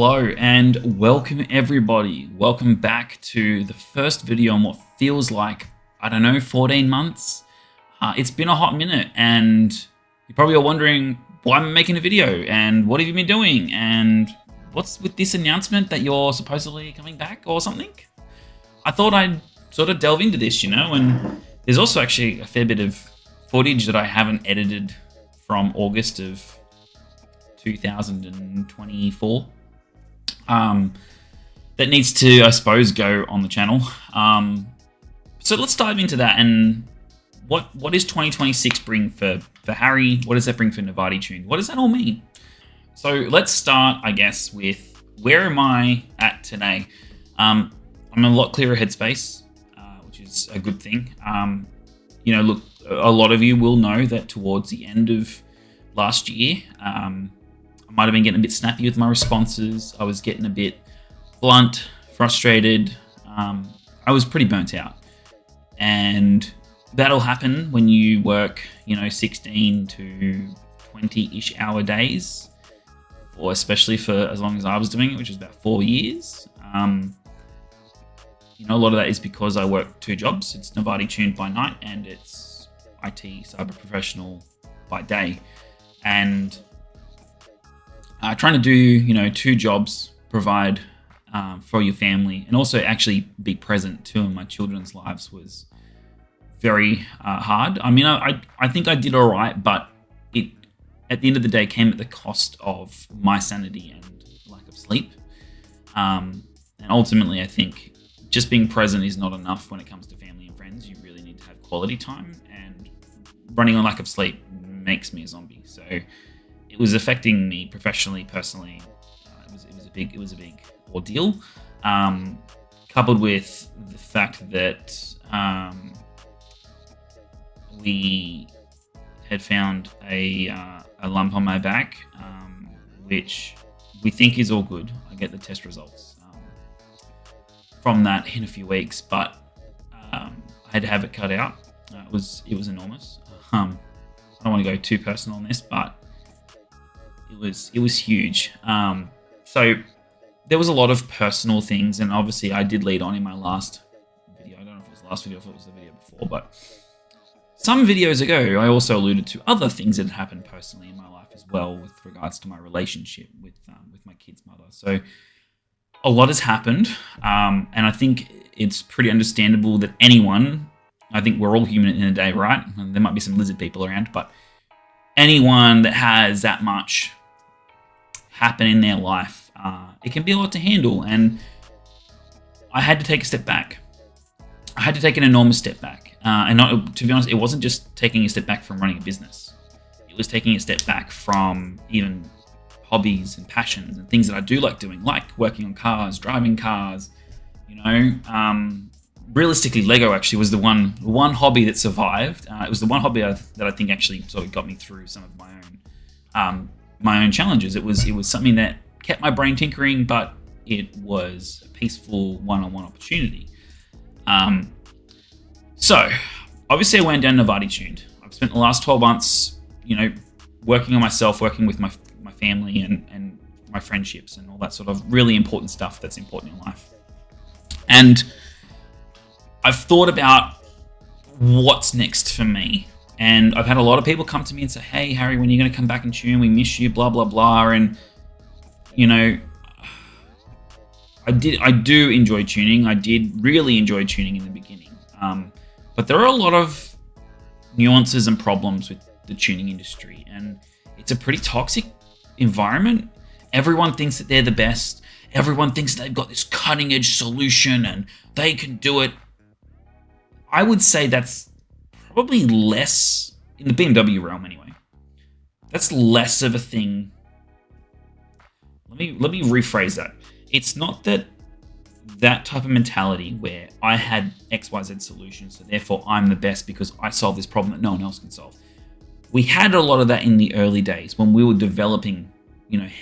Hello and welcome everybody. Welcome back to the first video on what feels like, 14 months. It's been a hot minute and you probably are wondering why I'm making a video and what have you been doing and what's with this announcement that you're supposedly coming back or something. I thought I'd sort of delve into this, and there's also actually a fair bit of footage that I haven't edited from August of 2024 that needs to, I suppose, go on the channel. So let's dive into that. And what does 2026 bring for Harry? What does that bring for Navardi Tuned? What does that all mean? So let's start, I guess, with where am I at today? I'm in a lot clearer headspace, which is a good thing. Look, a lot of you will know that towards the end of last year, I might have been getting a bit snappy with my responses. I was getting a bit blunt, frustrated. I was pretty burnt out. And that'll happen when you work, 16 to 20-ish hour days, or especially for as long as I was doing it, which was about 4 years. A lot of that is because I work two jobs. It's Navardi Tuned by night and it's IT cyber professional by day. And trying to do, two jobs, provide for your family, and also actually be present too in my children's lives was very hard. I mean, I think I did all right, but it, at the end of the day, came at the cost of my sanity and lack of sleep. And ultimately, I think just being present is not enough when it comes to family and friends. You really need to have quality time, and running on lack of sleep makes me a zombie. So it was affecting me professionally, personally. It was a big ordeal, coupled with the fact that we had found a lump on my back, which we think is all good. I get the test results from that in a few weeks, but I had to have it cut out. It was enormous. I don't want to go too personal on this, but it was huge. So there was a lot of personal things, and obviously I did lead on in my last video. I don't know if it was the last video, or if it was the video before, but some videos ago, I also alluded to other things that had happened personally in my life as well, with regards to my relationship with my kid's mother. So a lot has happened, and I think it's pretty understandable that anyone, I think we're all human in a day, right? And there might be some lizard people around, but anyone that has that much happen in their life, it can be a lot to handle. And I had to take a step back. I had to take an enormous step back. To be honest, it wasn't just taking a step back from running a business. It was taking a step back from even hobbies and passions and things that I do like doing, like working on cars, driving cars, realistically, Lego actually was the one hobby that survived. It was the one hobby that I think actually sort of got me through some of my own challenges. It was something that kept my brain tinkering, but it was a peaceful one-on-one opportunity. So obviously I went down Navardi Tuned. I've spent the last 12 months, working on myself, working with my family and my friendships and all that sort of really important stuff that's important in life. And I've thought about what's next for me. And I've had a lot of people come to me and say, hey, Harry, when are you going to come back and tune? We miss you, blah, blah, blah. And, I do enjoy tuning. I did really enjoy tuning in the beginning. But there are a lot of nuances and problems with the tuning industry. And it's a pretty toxic environment. Everyone thinks that they're the best. Everyone thinks they've got this cutting edge solution and they can do it. I would say that's probably less in the BMW realm anyway. That's less of a thing. Let me rephrase that. It's not that type of mentality where I had XYZ solutions, so therefore I'm the best because I solved this problem that no one else can solve. We had a lot of that in the early days when we were developing,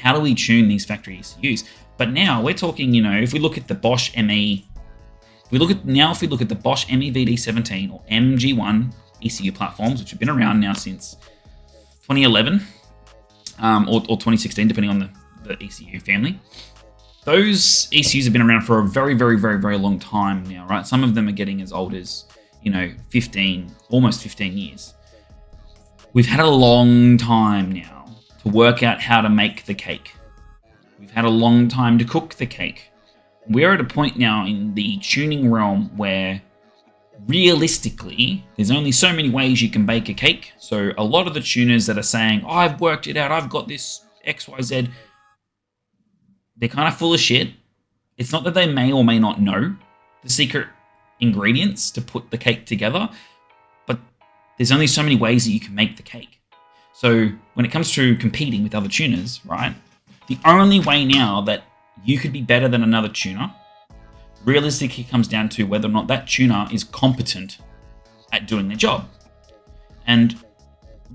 how do we tune these factory ECUs? But now we're talking, if we look at the Bosch ME, if we look at the Bosch ME VD17 or MG1 ECU platforms, which have been around now since 2011 or 2016, depending on the ECU family. those ECUs have been around for a very, very, very, very long time now, right? Some of them are getting as old as, 15, almost 15 years. We've had a long time now to work out how to make the cake. We've had a long time to cook the cake. We're at a point now in the tuning realm where realistically, there's only so many ways you can bake a cake. So a lot of the tuners that are saying, oh, I've worked it out, I've got this XYZ, they're kind of full of shit. It's not that they may or may not know the secret ingredients to put the cake together, but there's only so many ways that you can make the cake. So when it comes to competing with other tuners, right, the only way now that you could be better than another tuner realistically comes down to whether or not that tuner is competent at doing their job. And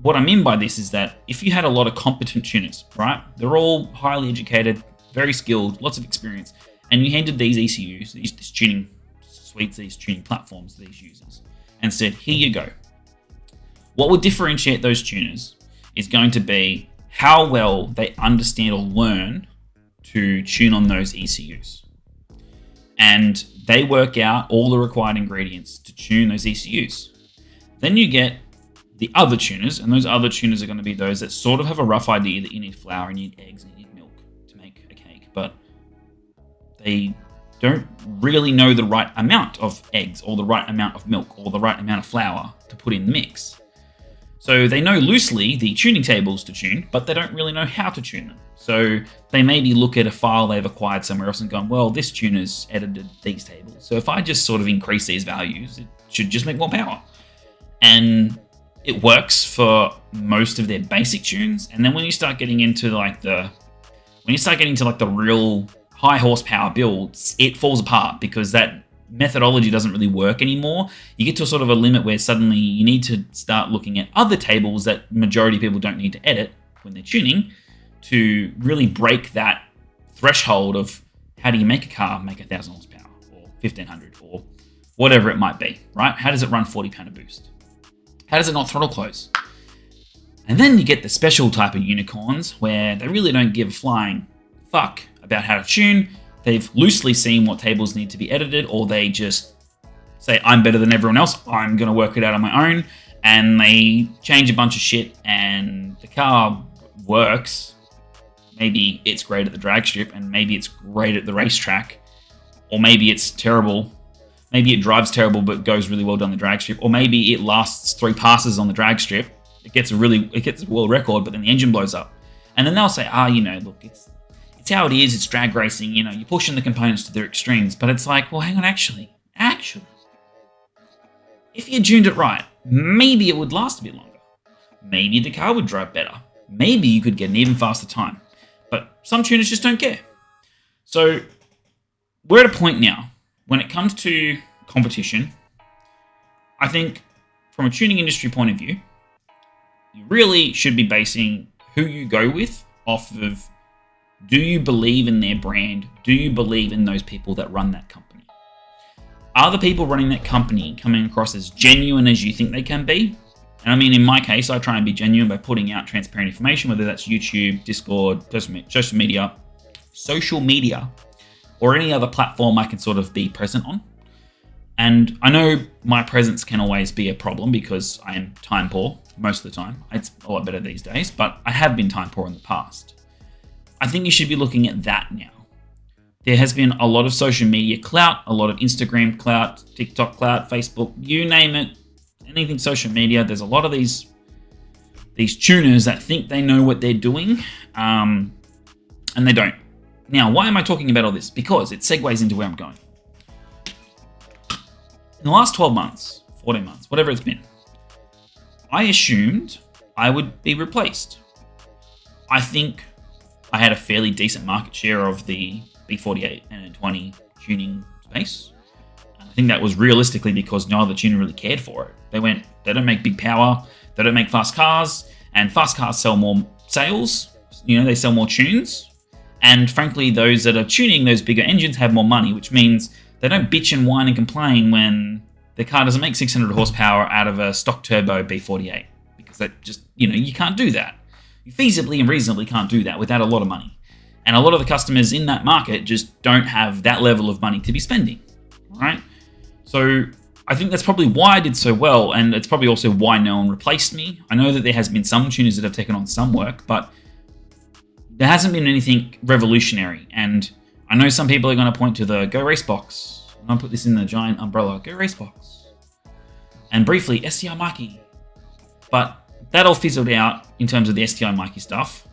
what I mean by this is that if you had a lot of competent tuners, right, they're all highly educated, very skilled, lots of experience, and you handed these ECUs, these tuning suites, these tuning platforms to these users, and said, here you go. What would differentiate those tuners is going to be how well they understand or learn to tune on those ECUs. And they work out all the required ingredients to tune those ECUs. Then you get the other tuners, and those other tuners are going to be those that sort of have a rough idea that you need flour, and you need eggs, and you need milk to make a cake, but they don't really know the right amount of eggs or the right amount of milk or the right amount of flour to put in the mix. So they know loosely the tuning tables to tune, but they don't really know how to tune them. So they maybe look at a file they've acquired somewhere else and gone, well, this tuner's edited these tables, so if I just sort of increase these values, it should just make more power. And it works for most of their basic tunes. And then when you start getting into the real high horsepower builds, it falls apart because that methodology doesn't really work anymore. You get to a sort of a limit where suddenly you need to start looking at other tables that majority of people don't need to edit when they're tuning to really break that threshold of how do you make a car make 1,000 horsepower or 1,500 or whatever it might be, right? How does it run 40 pound of boost? How does it not throttle close? And then you get the special type of unicorns where they really don't give a flying fuck about how to tune. They've loosely seen what tables need to be edited, or they just say, I'm better than everyone else, I'm going to work it out on my own. And they change a bunch of shit and the car works. Maybe it's great at the drag strip, and maybe it's great at the racetrack, or maybe it's terrible. Maybe it drives terrible but goes really well down the drag strip, or maybe it lasts 3 passes on the drag strip. It gets a world record, but then the engine blows up. And then they'll say, look, it's how it is, it's drag racing, you're pushing the components to their extremes. But it's like, well, hang on, actually, if you tuned it right, maybe it would last a bit longer. Maybe the car would drive better. Maybe you could get an even faster time. But some tuners just don't care. So we're at a point now, when it comes to competition, I think from a tuning industry point of view, you really should be basing who you go with off of, do you believe in their brand? Do you believe in those people that run that company? Are the people running that company coming across as genuine as you think they can be? And I mean, in my case, I try and be genuine by putting out transparent information, whether that's YouTube, Discord, social media, or any other platform I can sort of be present on. And I know my presence can always be a problem because I am time poor most of the time. It's a lot better these days, but I have been time poor in the past. I think you should be looking at that now. There has been a lot of social media clout, a lot of Instagram clout, TikTok clout, Facebook, you name it, anything social media. There's a lot of these tuners that think they know what they're doing, and they don't. Now, why am I talking about all this? Because it segues into where I'm going. In the last 12 months, 14 months, whatever it's been, I assumed I would be replaced. I think I had a fairly decent market share of the B48 and N20 tuning space. I think that was realistically because no other tuner really cared for it. They don't make big power, they don't make fast cars, and fast cars sell more sales. They sell more tunes. And frankly, those that are tuning those bigger engines have more money, which means they don't bitch and whine and complain when the car doesn't make 600 horsepower out of a stock turbo B48. Because that just, you can't do that. You feasibly and reasonably can't do that without a lot of money. And a lot of the customers in that market just don't have that level of money to be spending, right? So I think that's probably why I did so well, and it's probably also why no one replaced me. I know that there has been some tuners that have taken on some work, but there hasn't been anything revolutionary. And I know some people are going to point to the Go Race box. I'm going to put this in the giant umbrella, Go Race box. And briefly, STI Mikey. But that all fizzled out in terms of the STI Mikey stuff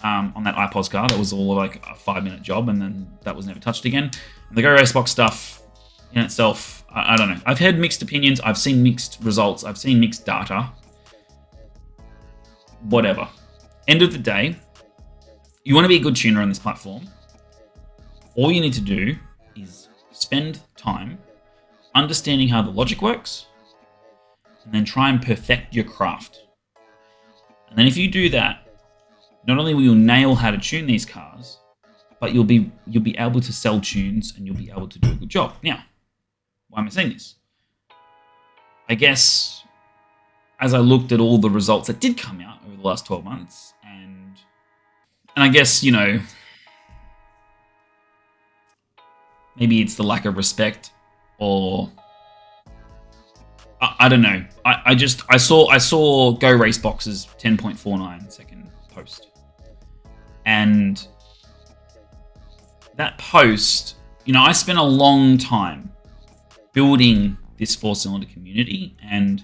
on that iPOS car. That was all like a 5-minute job, and then that was never touched again. And the Go Race box stuff in itself, I don't know. I've heard mixed opinions. I've seen mixed results. I've seen mixed data. Whatever. End of the day, you want to be a good tuner on this platform. All you need to do is spend time understanding how the logic works, and then try and perfect your craft. And then if you do that, not only will you nail how to tune these cars, but you'll be able to sell tunes and you'll be able to do a good job. Now, why am I saying this? I guess as I looked at all the results that did come out over the last 12 months, and I guess, you know, maybe it's the lack of respect, or I don't know. I saw Go Race Box's 10.49 second post, and that post, you know, I spent a long time building this 4-cylinder community, and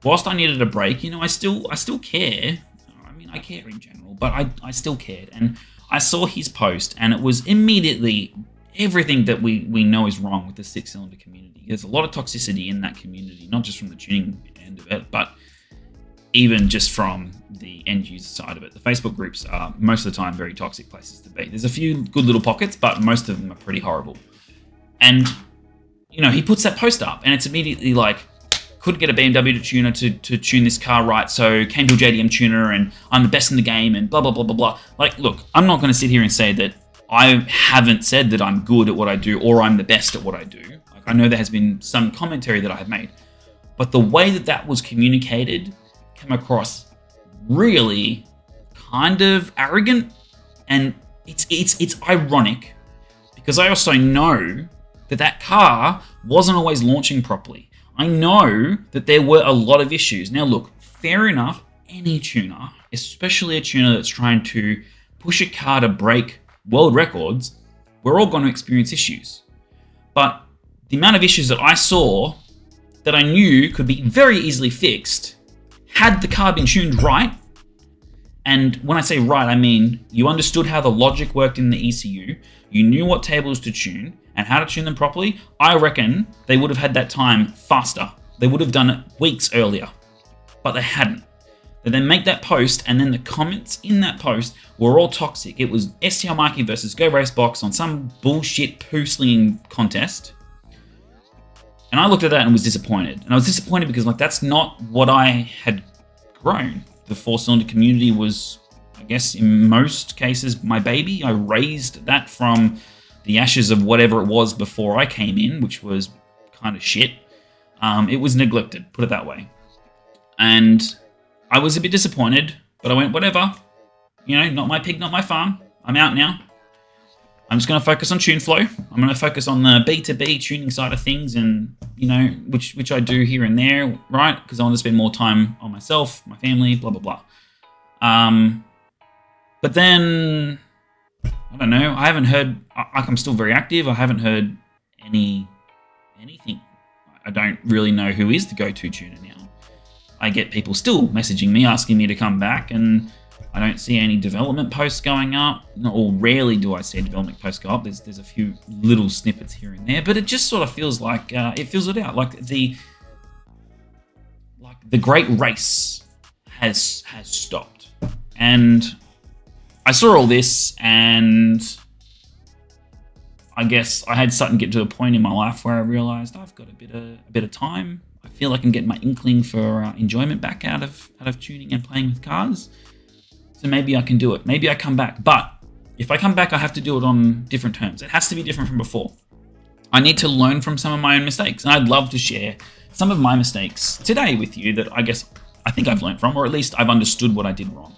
whilst I needed a break, you know, I still care. I mean, I care in general, but I still cared, and I saw his post, and it was immediately everything that we know is wrong with the 6-cylinder community. There's a lot of toxicity in that community, not just from the tuning end of it, but even just from the end user side of it. The Facebook groups are most of the time very toxic places to be. There's a few good little pockets, but most of them are pretty horrible. And, you know, he puts that post up, and it's immediately like, couldn't get a BMW tuner to tune this car right, so came to a JDM tuner, and I'm the best in the game, and blah, blah, blah, blah, blah. Like, look, I'm not going to sit here and say that I haven't said that I'm good at what I do, or I'm the best at what I do. Like, I know there has been some commentary that I have made, but the way that that was communicated came across really kind of arrogant, and it's ironic, because I also know that car wasn't always launching properly. I know that there were a lot of issues. Now look, fair enough, any tuner, especially a tuner that's trying to push a car to break world records, we're all going to experience issues. But the amount of issues that I saw that I knew could be very easily fixed had the car been tuned right. And when I say right, I mean you understood how the logic worked in the ECU, you knew what tables to tune and how to tune them properly. I reckon they would have had that time faster. They would have done it weeks earlier, but they hadn't. They then make that post, and then the comments in that post were all toxic. It was STI Mikey versus Go Race Box on some bullshit poo-slinging contest. And I looked at that and was disappointed. And I was disappointed because, like, that's not what I had grown. The 4-cylinder community was, I guess, in most cases, my baby. I raised that from the ashes of whatever it was before I came in, which was kind of shit. It was neglected, put it that way. And I was a bit disappointed, but I went, whatever. You know, not my pig, not my farm. I'm out now. I'm just going to focus on Tuneflow. I'm going to focus on the B2B tuning side of things, and, you know, which I do here and there, right? Because I want to spend more time on myself, my family, blah, blah, blah. But then, I don't know. I haven't heard, I'm still very active. I haven't heard anything. I don't really know who is the go-to tuner now. I get people still messaging me, asking me to come back, and I don't see any development posts going up. Or rarely do I see a development post go up. There's a few little snippets here and there, but it just sort of feels like it fills it out. Like the great race has stopped. And I saw all this, and I guess I had something get to a point in my life where I realized I've got a bit of time. I feel like I'm getting my inkling for enjoyment back out of tuning and playing with cars. So maybe I can do it. Maybe I come back. But if I come back, I have to do it on different terms. It has to be different from before. I need to learn from some of my own mistakes. And I'd love to share some of my mistakes today with you that I think I've learned from, or at least I've understood what I did wrong.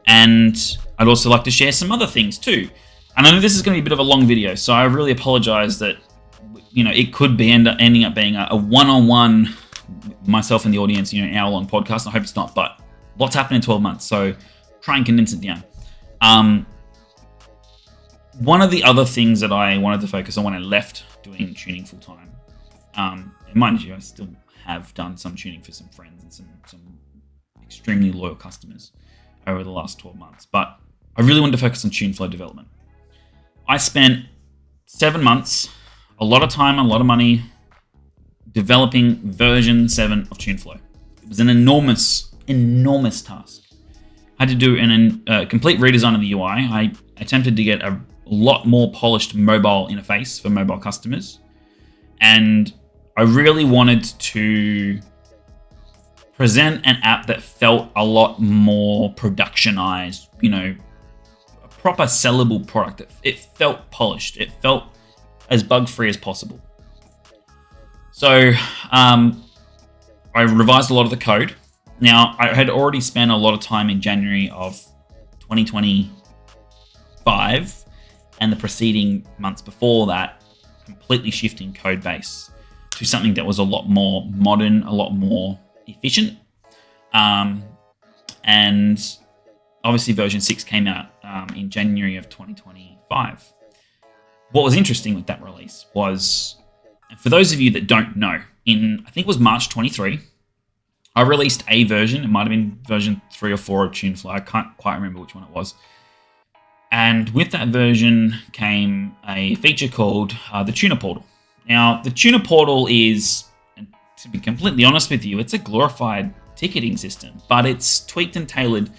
And I'd also like to share some other things too. And I know this is going to be a bit of a long video, so I really apologize that, it could be ending up being a one-on-one, myself and the audience, an hour-long podcast. I hope it's not, but lots happened in 12 months, so try and condense it down. One of the other things that I wanted to focus on when I left doing tuning full-time, and mind you, I still have done some tuning for some friends and some extremely loyal customers over the last 12 months, but I really wanted to focus on Tuneflow development. I spent 7 months, a lot of time, a lot of money, developing version 7 of Tuneflow. It was an enormous task. I had to do a complete redesign of the UI. I attempted to get a lot more polished mobile interface for mobile customers. And I really wanted to present an app that felt a lot more productionized, a proper sellable product. It felt polished. It felt as bug-free as possible. So I revised a lot of the code. Now, I had already spent a lot of time in January of 2025 and the preceding months before that, completely shifting code base to something that was a lot more modern, a lot more efficient. And obviously version 6 came out in January of 2025. What was interesting with that release was, for those of you that don't know, I think it was March 23, I released a version. It might have been version 3 or 4 of Tuneflow. I can't quite remember which one it was. And with that version came a feature called the Tuner Portal. Now, the Tuner Portal is, to be completely honest with you, it's a glorified ticketing system, but it's tweaked and tailored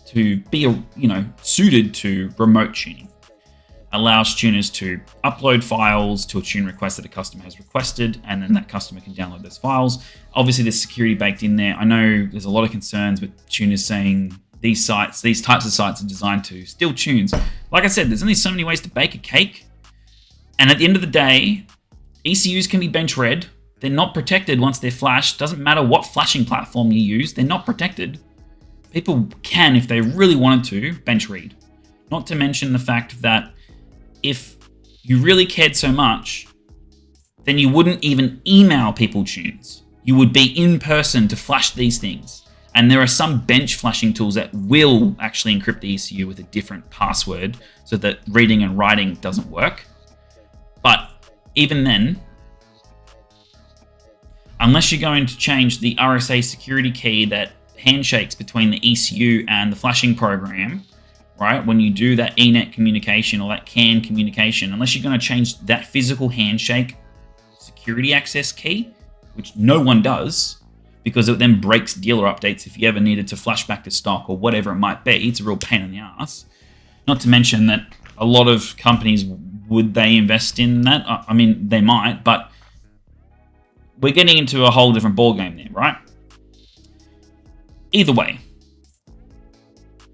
to be, suited to remote tuning. Allows tuners to upload files to a tune request that a customer has requested, and then that customer can download those files. Obviously, there's security baked in there. I know there's a lot of concerns with tuners saying these types of sites are designed to steal tunes. Like I said, there's only so many ways to bake a cake. And at the end of the day, ECUs can be bench read. They're not protected once they're flashed. Doesn't matter what flashing platform you use, they're not protected. People can, if they really wanted to, bench read. Not to mention the fact that if you really cared so much, then you wouldn't even email people tunes. You would be in person to flash these things. And there are some bench flashing tools that will actually encrypt the ECU with a different password so that reading and writing doesn't work. But even then, unless you're going to change the RSA security key that handshakes between the ECU and the flashing program, right? When you do that ENET communication or that CAN communication, unless you're going to change that physical handshake security access key, which no one does, because it then breaks dealer updates if you ever needed to flash back to stock or whatever it might be. It's a real pain in the ass. Not to mention that a lot of companies, would they invest in that? I mean, they might, but we're getting into a whole different ballgame there, right? Either way,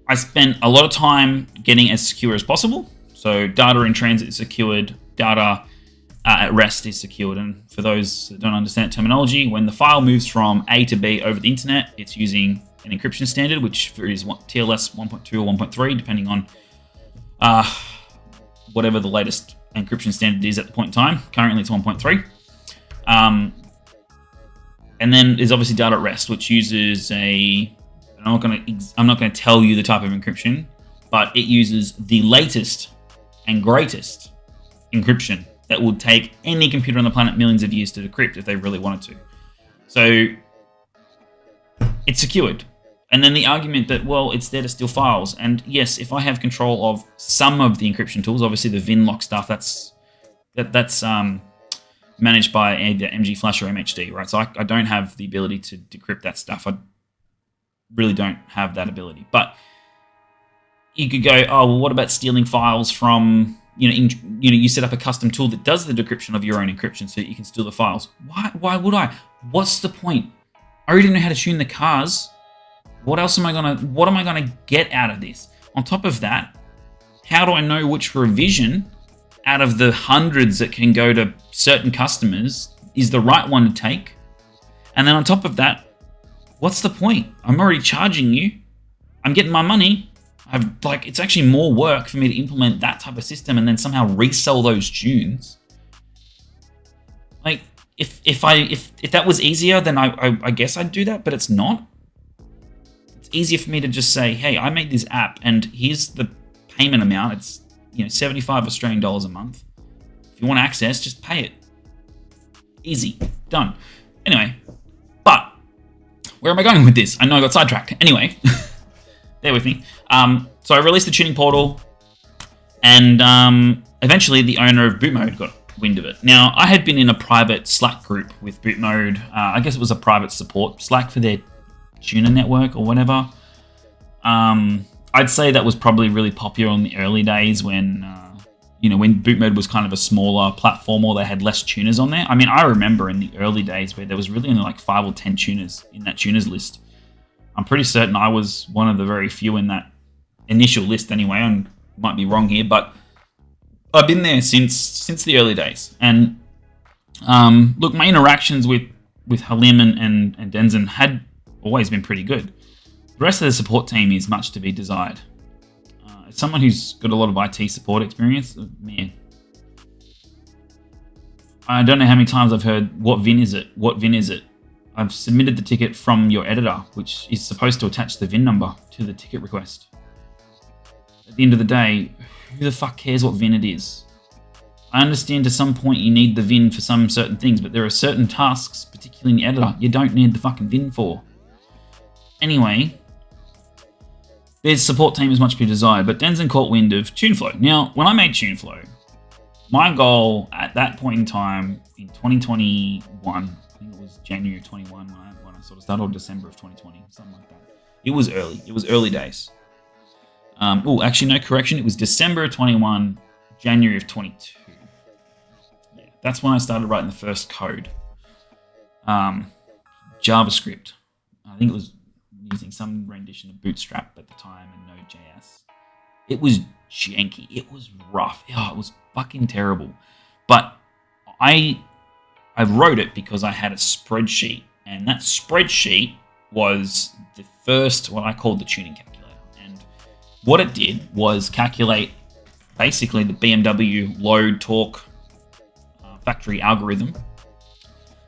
I spent a lot of time getting as secure as possible. So data in transit is secured, data at rest is secured. And for those that don't understand terminology, when the file moves from A to B over the internet, it's using an encryption standard, which is TLS 1.2 or 1.3, depending on whatever the latest encryption standard is at the point in time. Currently it's 1.3. And then there's obviously data at rest, which uses I'm not going to tell you the type of encryption, but it uses the latest and greatest encryption that would take any computer on the planet millions of years to decrypt if they really wanted to. So it's secured. And then the argument that, well, it's there to steal files. And yes, if I have control of some of the encryption tools, obviously the VinLock stuff, that's managed by either MG Flash or MHD, right? So I don't have the ability to decrypt that stuff. I really don't have that ability. But you could go, oh, well, what about stealing files from, you set up a custom tool that does the decryption of your own encryption so that you can steal the files. Why would I? What's the point? I already know how to tune the cars. What am I gonna get out of this? On top of that, how do I know which revision out of the hundreds that can go to certain customers is the right one to take? And then on top of that, what's the point? I'm already charging you. I'm getting my money. it's actually more work for me to implement that type of system and then somehow resell those tunes. Like, if that was easier, then I guess I'd do that, but it's not. It's easier for me to just say, hey, I made this app and here's the payment amount. It's 75 Australian dollars a month. If you want access, just pay it. Easy. Done. Anyway, but where am I going with this? I know I got sidetracked. Anyway, bear with me. So I released the tuning portal, and eventually the owner of Bootmod got wind of it. Now, I had been in a private Slack group with Bootmod. I guess it was a private support Slack for their tuner network or whatever. I'd say that was probably really popular in the early days when Bootmod was kind of a smaller platform or they had less tuners on there. I mean, I remember in the early days where there was really only like 5 or 10 tuners in that tuners list. I'm pretty certain I was one of the very few in that initial list anyway. I might be wrong here, but I've been there since the early days. And look, my interactions with Halim and Denzin had always been pretty good. The rest of the support team is much to be desired. As someone who's got a lot of IT support experience, man, I don't know how many times I've heard, what VIN is it? What VIN is it? I've submitted the ticket from your editor, which is supposed to attach the VIN number to the ticket request. At the end of the day, who the fuck cares what VIN it is? I understand to some point you need the VIN for some certain things, but there are certain tasks, particularly in the editor, you don't need the fucking VIN for. Anyway, their support team is much to be desired, but Denzin caught wind of Tuneflow. Now, when I made Tuneflow, my goal at that point in time, in 2021, I think it was January of 21 when I sort of started, or December of 2020, something like that. It was early. It was early days. Actually, no, correction. It was December of 21, January of 22. Yeah, that's when I started writing the first code. JavaScript. I think it was using some rendition of Bootstrap at the time and Node.js. It was janky. It was rough. Oh, it was fucking terrible. But I wrote it because I had a spreadsheet, and that spreadsheet was the first, what I called the tuning calculator. And what it did was calculate basically the BMW load torque factory algorithm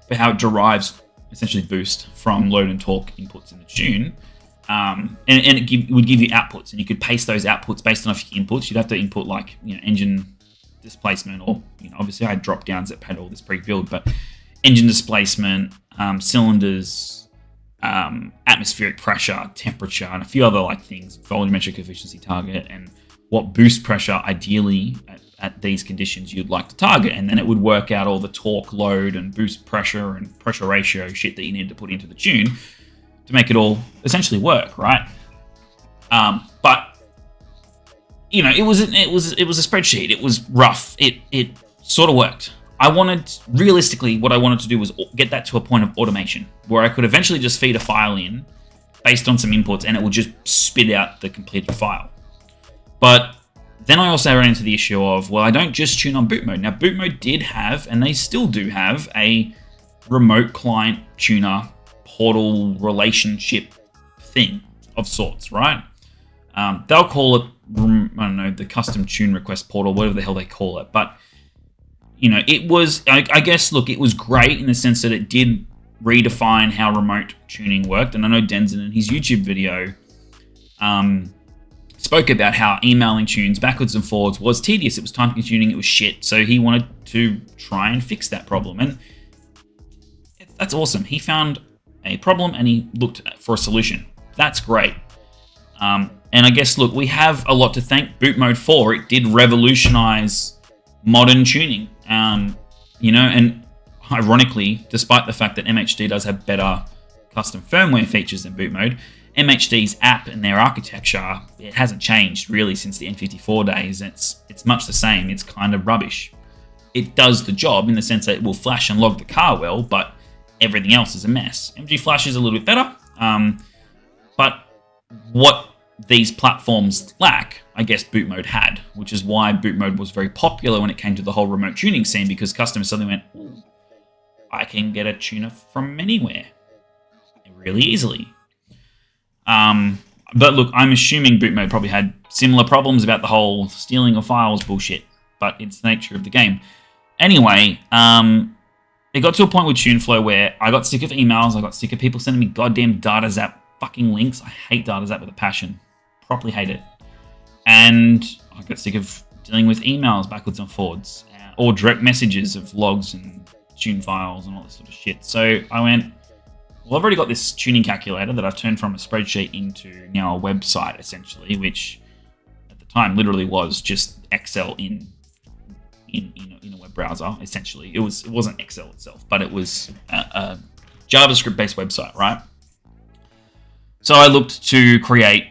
for how it derives essentially boost from load and torque inputs in the tune. And it would give you outputs, and you could paste those outputs based on a few inputs. You'd have to input like engine displacement, or obviously I had drop downs that had all this pre-filled, but engine displacement, cylinders, atmospheric pressure, temperature, and a few other like things, volumetric efficiency target, and what boost pressure ideally at these conditions you'd like to target. And then it would work out all the torque, load, and boost pressure and pressure ratio shit that you needed to put into the tune to make it all essentially work, right? But it was a spreadsheet. It was rough. It sort of worked. Realistically, what I wanted to do was get that to a point of automation where I could eventually just feed a file in based on some inputs, and it would just spit out the completed file. But then I also ran into the issue of, well, I don't just tune on Bootmod. Now, Bootmod did have, and they still do have, a remote client tuner portal relationship thing of sorts, right? They'll call it, I don't know, the custom tune request portal, whatever the hell they call it. But, it was, I guess, look, it was great in the sense that it did redefine how remote tuning worked. And I know Denzin in his YouTube video spoke about how emailing tunes backwards and forwards was tedious. It was time consuming. It was shit. So he wanted to try and fix that problem. And that's awesome. He found a problem and he looked for a solution. That's great. And I guess, look, we have a lot to thank Bootmod for. It did revolutionize modern tuning. And ironically, despite the fact that MHD does have better custom firmware features than Bootmod, MHD's app and their architecture, it hasn't changed really since the N54 days. It's much the same. It's kind of rubbish. It does the job in the sense that it will flash and log the car well, but everything else is a mess. MG Flash is a little bit better, but what these platforms lack, I guess Bootmod had, which is why Bootmod was very popular when it came to the whole remote tuning scene, because customers suddenly went, ooh, I can get a tuner from anywhere really easily. But look, I'm assuming Bootmod probably had similar problems about the whole stealing of files bullshit, but it's the nature of the game. Anyway, it got to a point with Tuneflow where I got sick of emails. I got sick of people sending me goddamn DataZap fucking links. I hate DataZap with a passion. Properly hate it. And I got sick of dealing with emails backwards and forwards, or direct messages of logs and tune files and all this sort of shit. So I went, well, I've already got this tuning calculator that I've turned from a spreadsheet into now a website, essentially, which at the time literally was just Excel in a web browser. Essentially, it wasn't Excel itself, but it was a JavaScript-based website, right? So I looked to create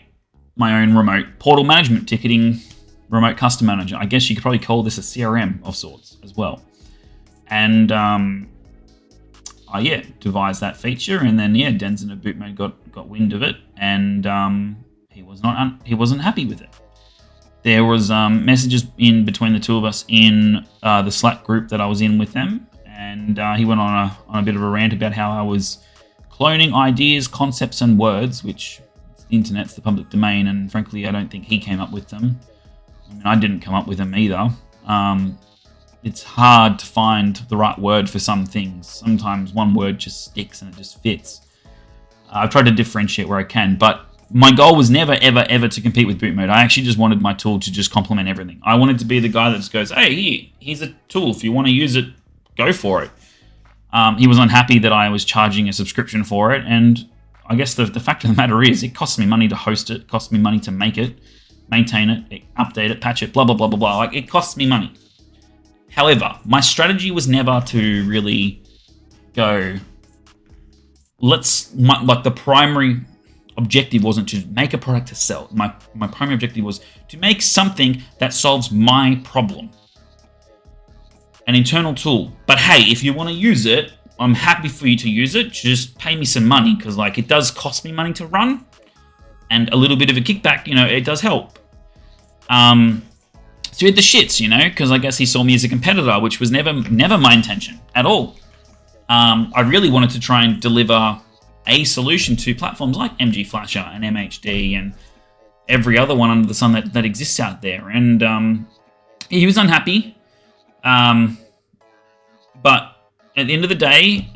my own remote portal management, ticketing, remote custom manager. I guess you could probably call this a CRM of sorts as well. And devised that feature, and then Denzen of Bootmod got wind of it, and he wasn't happy with it. There was messages in between the two of us in the Slack group that I was in with them, and he went on a bit of a rant about how I was cloning ideas, concepts, and words, which the internet's the public domain, and frankly, I don't think he came up with them. I mean, I didn't come up with them either. It's hard to find the right word for some things. Sometimes one word just sticks and it just fits. I've tried to differentiate where I can, but my goal was never, ever, ever to compete with Bootmod. I actually just wanted my tool to just complement everything. I wanted to be the guy that just goes, hey, here's a tool. If you want to use it, go for it. He was unhappy that I was charging a subscription for it, and I guess the fact of the matter is it costs me money to host it, costs me money to make it, maintain it, update it, patch it, blah, blah, blah, blah, blah. Like, it costs me money. However, my strategy was never to really go, the primary objective wasn't to make a product to sell. My primary objective was to make something that solves my problem. An internal tool. But hey, if you want to use it, I'm happy for you to use it. Just pay me some money, because it does cost me money to run, and a little bit of a kickback, it does help. So he had the shits, because I guess he saw me as a competitor, which was never my intention at all. I really wanted to try and deliver a solution to platforms like MG Flasher and MHD and every other one under the sun that exists out there. And he was unhappy. But at the end of the day,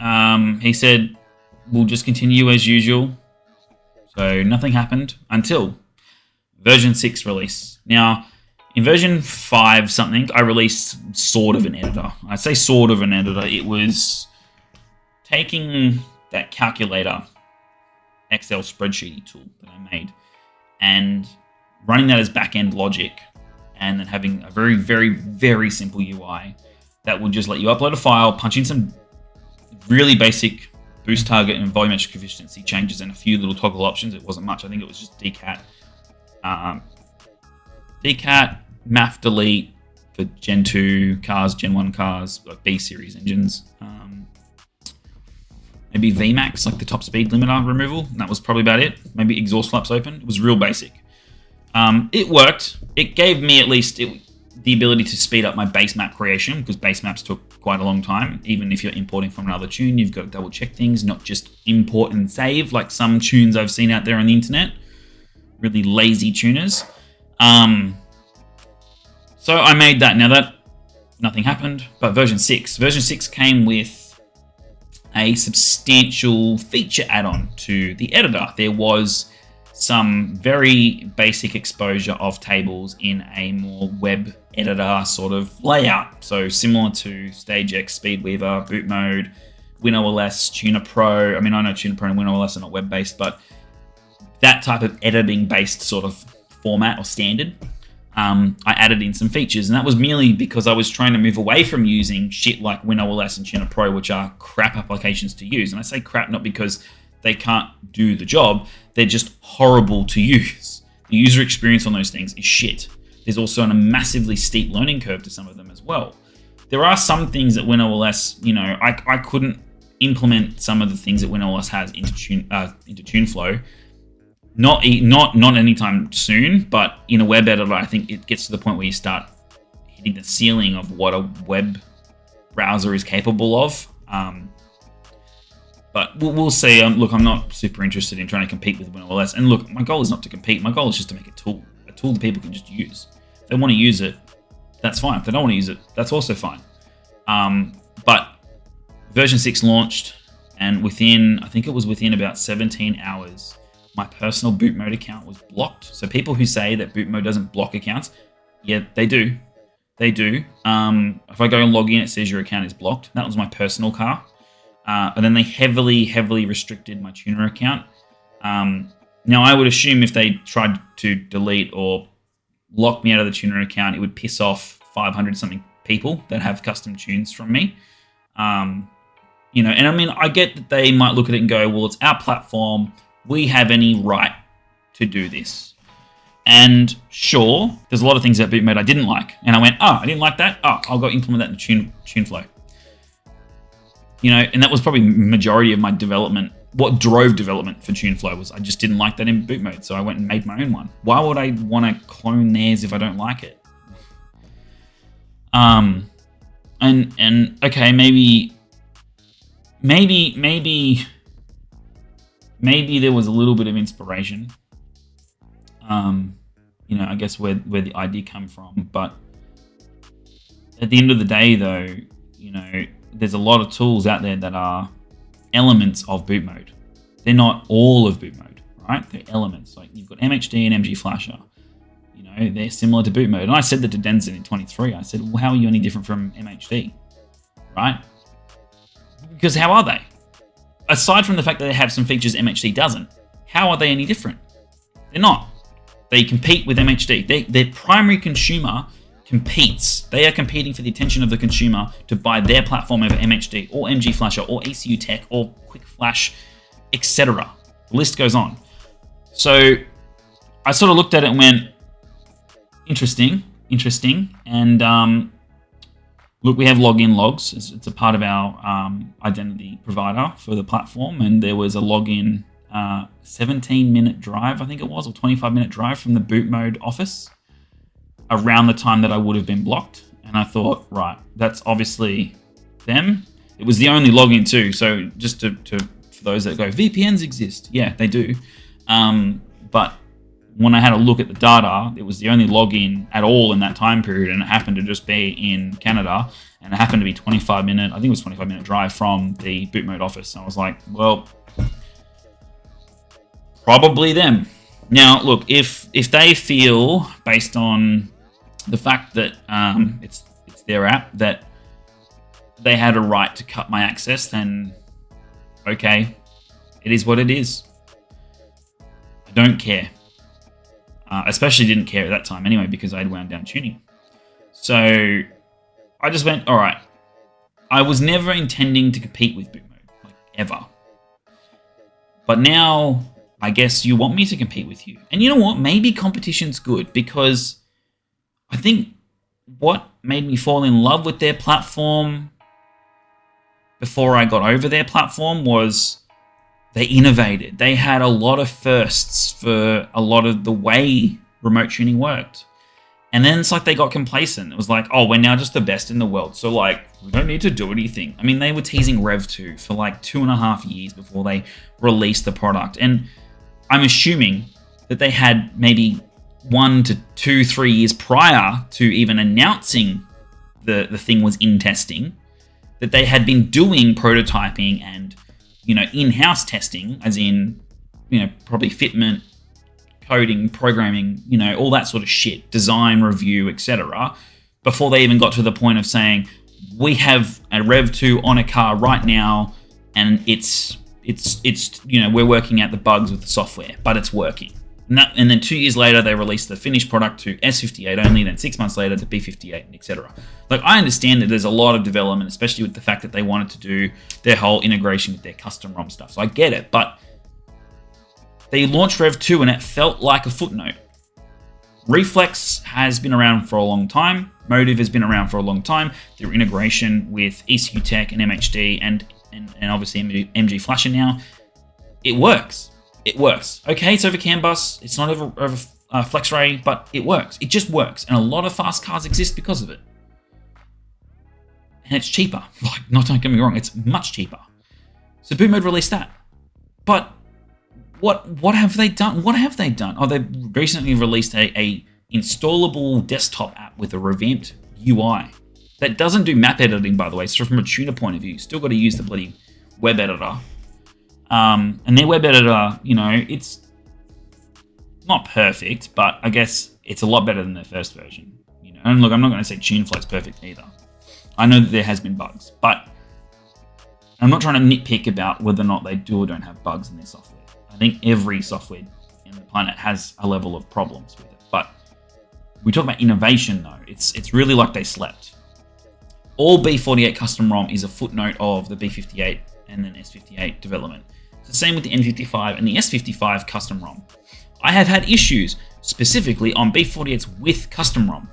he said, we'll just continue as usual. So nothing happened until version 6 release. Now, in version 5 something, I released sort of an editor. I say sort of an editor. It was taking that calculator Excel spreadsheety tool that I made and running that as back-end logic, and then having a very, very, very simple UI that would just let you upload a file, punch in some really basic boost target and volumetric efficiency changes and a few little toggle options. It wasn't much. I think it was just decat, math delete for Gen 2 cars, Gen 1 cars, like B series engines. Maybe VMAX, like the top speed limiter removal. And that was probably about it. Maybe exhaust flaps open. It was real basic. It worked. It gave me at least the ability to speed up my base map creation, because base maps took quite a long time. Even if you're importing from another tune, you've got to double check things, not just import and save like some tunes I've seen out there on the internet. Really lazy tuners. So I made that. Now that nothing happened, but version 6 came with a substantial feature add-on to the editor. There was some very basic exposure of tables in a more web editor sort of layout. So similar to StageX, Speedweaver, Bootmod, WinOS, Tuner Pro. I mean, I know Tuner Pro and WinOS are not web-based, but that type of editing-based sort of format or standard, I added in some features, and that was merely because I was trying to move away from using shit like WinOS and Tuner Pro, which are crap applications to use. And I say crap not because they can't do the job, they're just horrible to use. The user experience on those things is shit. There's also a massively steep learning curve to some of them as well. There are some things that WinOS, I couldn't implement some of the things that WinOS has into Tuneflow. Not anytime soon, but in a web editor, I think it gets to the point where you start hitting the ceiling of what a web browser is capable of. But we'll see. Look, I'm not super interested in trying to compete with WinOS. And look, my goal is not to compete. My goal is just to make a tool that people can just use. If they want to use it, that's fine. If they don't want to use it, that's also fine. But version 6 launched, and I think it was within about 17 hours, my personal boot mode account was blocked. So people who say that boot mode doesn't block accounts, yeah, they do. They do. If I go and log in, it says your account is blocked. That was my personal car. And then they heavily restricted my tuner account. Now, I would assume if they tried to delete or lock me out of the tuner account, it would piss off 500 something people that have custom tunes from me. You know, and I mean, I get that they might look at it and go, well, it's our platform. We have any right to do this. And sure, there's a lot of things about boot mode I didn't like. And I went, I didn't like that. I'll go implement that in Tuneflow. You know, and that was probably majority of my development. What drove development for Tuneflow was I just didn't like that in boot mode. So I went and made my own one. Why would I want to clone theirs if I don't like it? And okay, maybe there was a little bit of inspiration. You know, I guess where the idea come from. But at the end of the day, though, you know, there's a lot of tools out there that are elements of boot mode. They're not all of boot mode, right? They're elements. Like you've got MHD and MG Flasher. You know, they're similar to boot mode. And I said that to Denson in 23. I said, well, how are you any different from MHD, right? Because how are they? Aside from the fact that they have some features MHD doesn't, how are they any different? They're not. They compete with MHD. Their primary consumer competes. They are competing for the attention of the consumer to buy their platform over MHD or MG Flasher or ECU Tech or Quick Flash, etc. The list goes on. So I sort of looked at it and went, interesting. And look, we have login logs. It's a part of our identity provider for the platform. And there was a login 17-minute drive, I think it was, or 25-minute drive from the boot mode office around the time that I would have been blocked. And I thought, right, that's obviously them. It was the only login too. So just for those that go, VPNs exist. Yeah, they do. But when I had a look at the data, it was the only login at all in that time period. And it happened to just be in Canada. And it happened to be 25-minute, I think it was 25-minute drive from the boot mode office. And I was like, well, probably them. Now, look, if they feel, based on the fact that it's their app, that they had a right to cut my access, then okay, it is what it is. I don't care. Especially didn't care at that time anyway, because I'd wound down tuning. So I just went, all right. I was never intending to compete with boot mode, like ever. But now I guess you want me to compete with you. And you know what? Maybe competition's good, because I think what made me fall in love with their platform before I got over their platform was they innovated. They had a lot of firsts for a lot of the way remote tuning worked. And then it's like they got complacent. It was like, oh, we're now just the best in the world. So like, we don't need to do anything. I mean, they were teasing Rev 2 for like 2.5 years before they released the product. And I'm assuming that they had maybe 1 to 2, 3 years prior to even announcing the thing was in testing, that they had been doing prototyping and, you know, in-house testing, as in, you know, probably fitment, coding, programming, you know, all that sort of shit, design review, etc., before they even got to the point of saying, we have a Rev 2 on a car right now, and it's you know, we're working out the bugs with the software, but it's working. And then 2 years later, they released the finished product to S58 only, then 6 months later to B58, etc. Like, I understand that there's a lot of development, especially with the fact that they wanted to do their whole integration with their custom ROM stuff. So I get it, but they launched Rev 2 and it felt like a footnote. Reflex has been around for a long time. Motive has been around for a long time. Their integration with ECU Tech and MHD and obviously MG Flasher now, it works. It works. Okay, it's over CAN bus. It's not over FlexRay, but it works. It just works. And a lot of fast cars exist because of it. And it's cheaper. Like, don't get me wrong, it's much cheaper. So Bootmod released that. But what have they done? What have they done? Oh, they recently released a installable desktop app with a revamped UI that doesn't do map editing, by the way. So from a tuner point of view, you still got to use the bloody web editor. And their web editor, it's not perfect, but I guess it's a lot better than their first version. And look, I'm not going to say Tuneflow's perfect either. I know that there has been bugs, but I'm not trying to nitpick about whether or not they do or don't have bugs in their software. I think every software in the planet has a level of problems with it. But we talk about innovation, though. It's really like they slept. All B48 custom ROM is a footnote of the B58 and then S58 development. It's the same with the N55 and the S55 custom ROM. I have had issues specifically on B48s with custom ROM.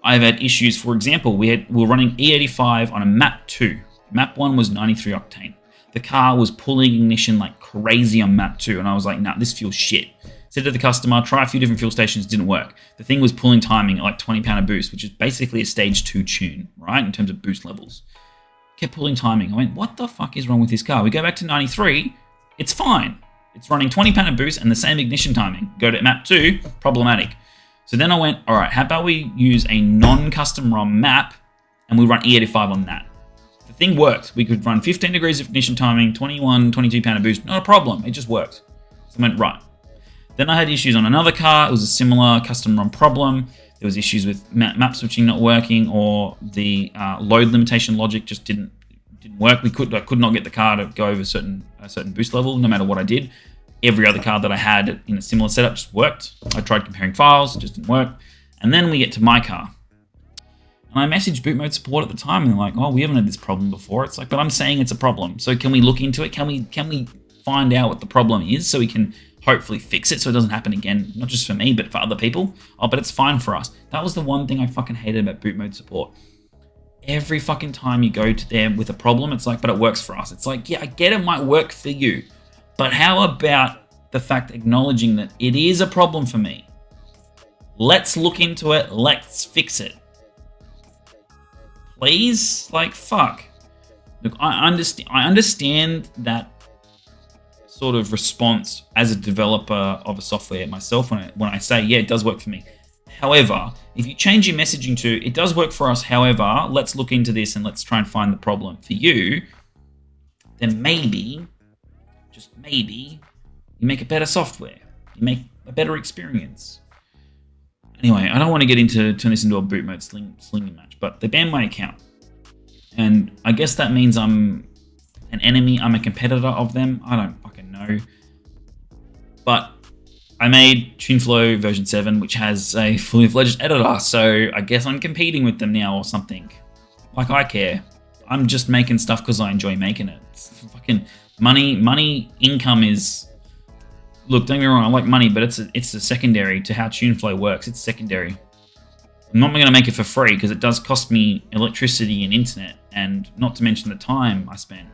I've had issues, for example, we were running E85 on a map 2. Map 1 was 93 octane. The car was pulling ignition like crazy on map 2, and I was like, nah, this feels shit. Said to the customer, try a few different fuel stations, didn't work. The thing was pulling timing at like 20 pound a boost, which is basically a stage 2 tune, right, in terms of boost levels. Kept pulling timing. I went, what the fuck is wrong with this car? We go back to 93, it's fine. It's running 20 pound a boost and the same ignition timing. Go to map 2, problematic. So then I went, all right, how about we use a non-custom ROM map and we run E85 on that. The thing worked. We could run 15 degrees of ignition timing, 21, 22 pound of boost, not a problem. It just worked. So I went, right. Then I had issues on another car. It was a similar custom ROM problem. There was issues with map switching not working, or the load limitation logic just didn't work. I could not get the car to go over a certain boost level, no matter what I did. Every other car that I had in a similar setup just worked. I tried comparing files, it just didn't work. And then we get to my car. And I messaged Bootmod support at the time, and they're like, oh, we haven't had this problem before. It's like, but I'm saying it's a problem. So can we look into it? Can we find out what the problem is so we can hopefully fix it so it doesn't happen again, not just for me, but for other people? Oh, but it's fine for us. That was the one thing I fucking hated about Bootmod support. Every fucking time you go to them with a problem, it's like, but it works for us. It's like, yeah, I get it might work for you, but how about the fact acknowledging that it is a problem for me? Let's look into it. Let's fix it. Please? Like, fuck. Look, I understand that sort of response as a developer of a software myself when I say, yeah, it does work for me. However, if you change your messaging to, it does work for us, however, let's look into this and let's try and find the problem for you, then maybe, just maybe, you make a better software. You make a better experience. Anyway, I don't want to get into turn this into a Bootmod slinging match, but they banned my account. And I guess that means I'm an enemy, I'm a competitor of them. I don't fucking know. But I made Tuneflow version 7, which has a fully fledged editor, so I guess I'm competing with them now or something. Like, I care. I'm just making stuff because I enjoy making it. It's fucking money, income is... Look, don't get me wrong, I like money, but it's a secondary to how Tuneflow works. It's secondary. I'm not going to make it for free because it does cost me electricity and internet, and not to mention the time I spend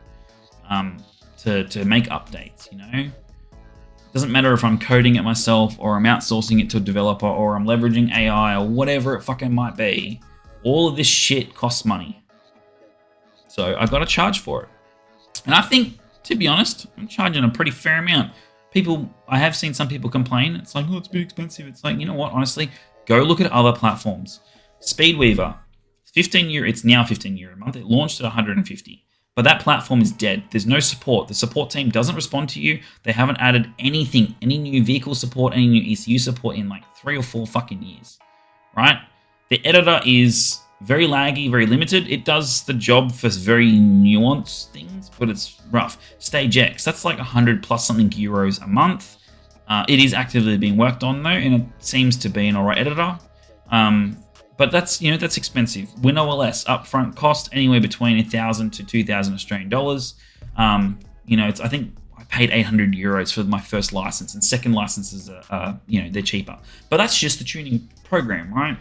to make updates, you know? It doesn't matter if I'm coding it myself or I'm outsourcing it to a developer or I'm leveraging AI or whatever it fucking might be. All of this shit costs money. So I've got to charge for it. And I think, to be honest, I'm charging a pretty fair amount. I have seen some people complain. It's like, oh, it's a bit expensive. It's like, you know what? Honestly, go look at other platforms. Speedweaver, it's now 15 euro a month. It launched at 150. But that platform is dead. There's no support. The support team doesn't respond to you. They haven't added anything, any new vehicle support, any new ECU support in like 3 or 4 fucking years, right? The editor is very laggy, very limited. It does the job for very nuanced things, but it's rough. Stage X, that's like 100 plus something euros a month. It is actively being worked on though, and it seems to be an alright editor. But that's expensive. WinOS upfront cost anywhere between 1,000 to 2,000 Australian dollars. I think I paid 800 euros for my first license, and second licenses are they're cheaper. But that's just the tuning program, right?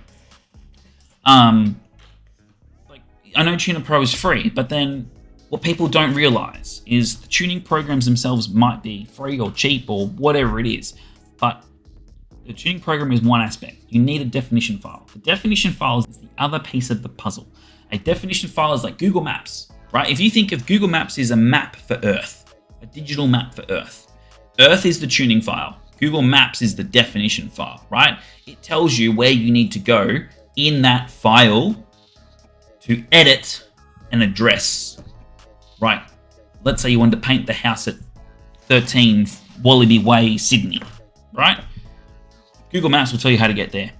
I know Tuner Pro is free, but then what people don't realize is the tuning programs themselves might be free or cheap or whatever it is, but the tuning program is one aspect. You need a definition file. The definition file is the other piece of the puzzle. A definition file is like Google Maps. right? If you think of Google Maps is a map for Earth, a digital map for Earth. Earth is the tuning file. Google Maps is the definition file, right? It tells you where you need to go in that file to edit an address, right? Let's say you want to paint the house at 13 Wallaby Way, Sydney, right? Google Maps will tell you how to get there.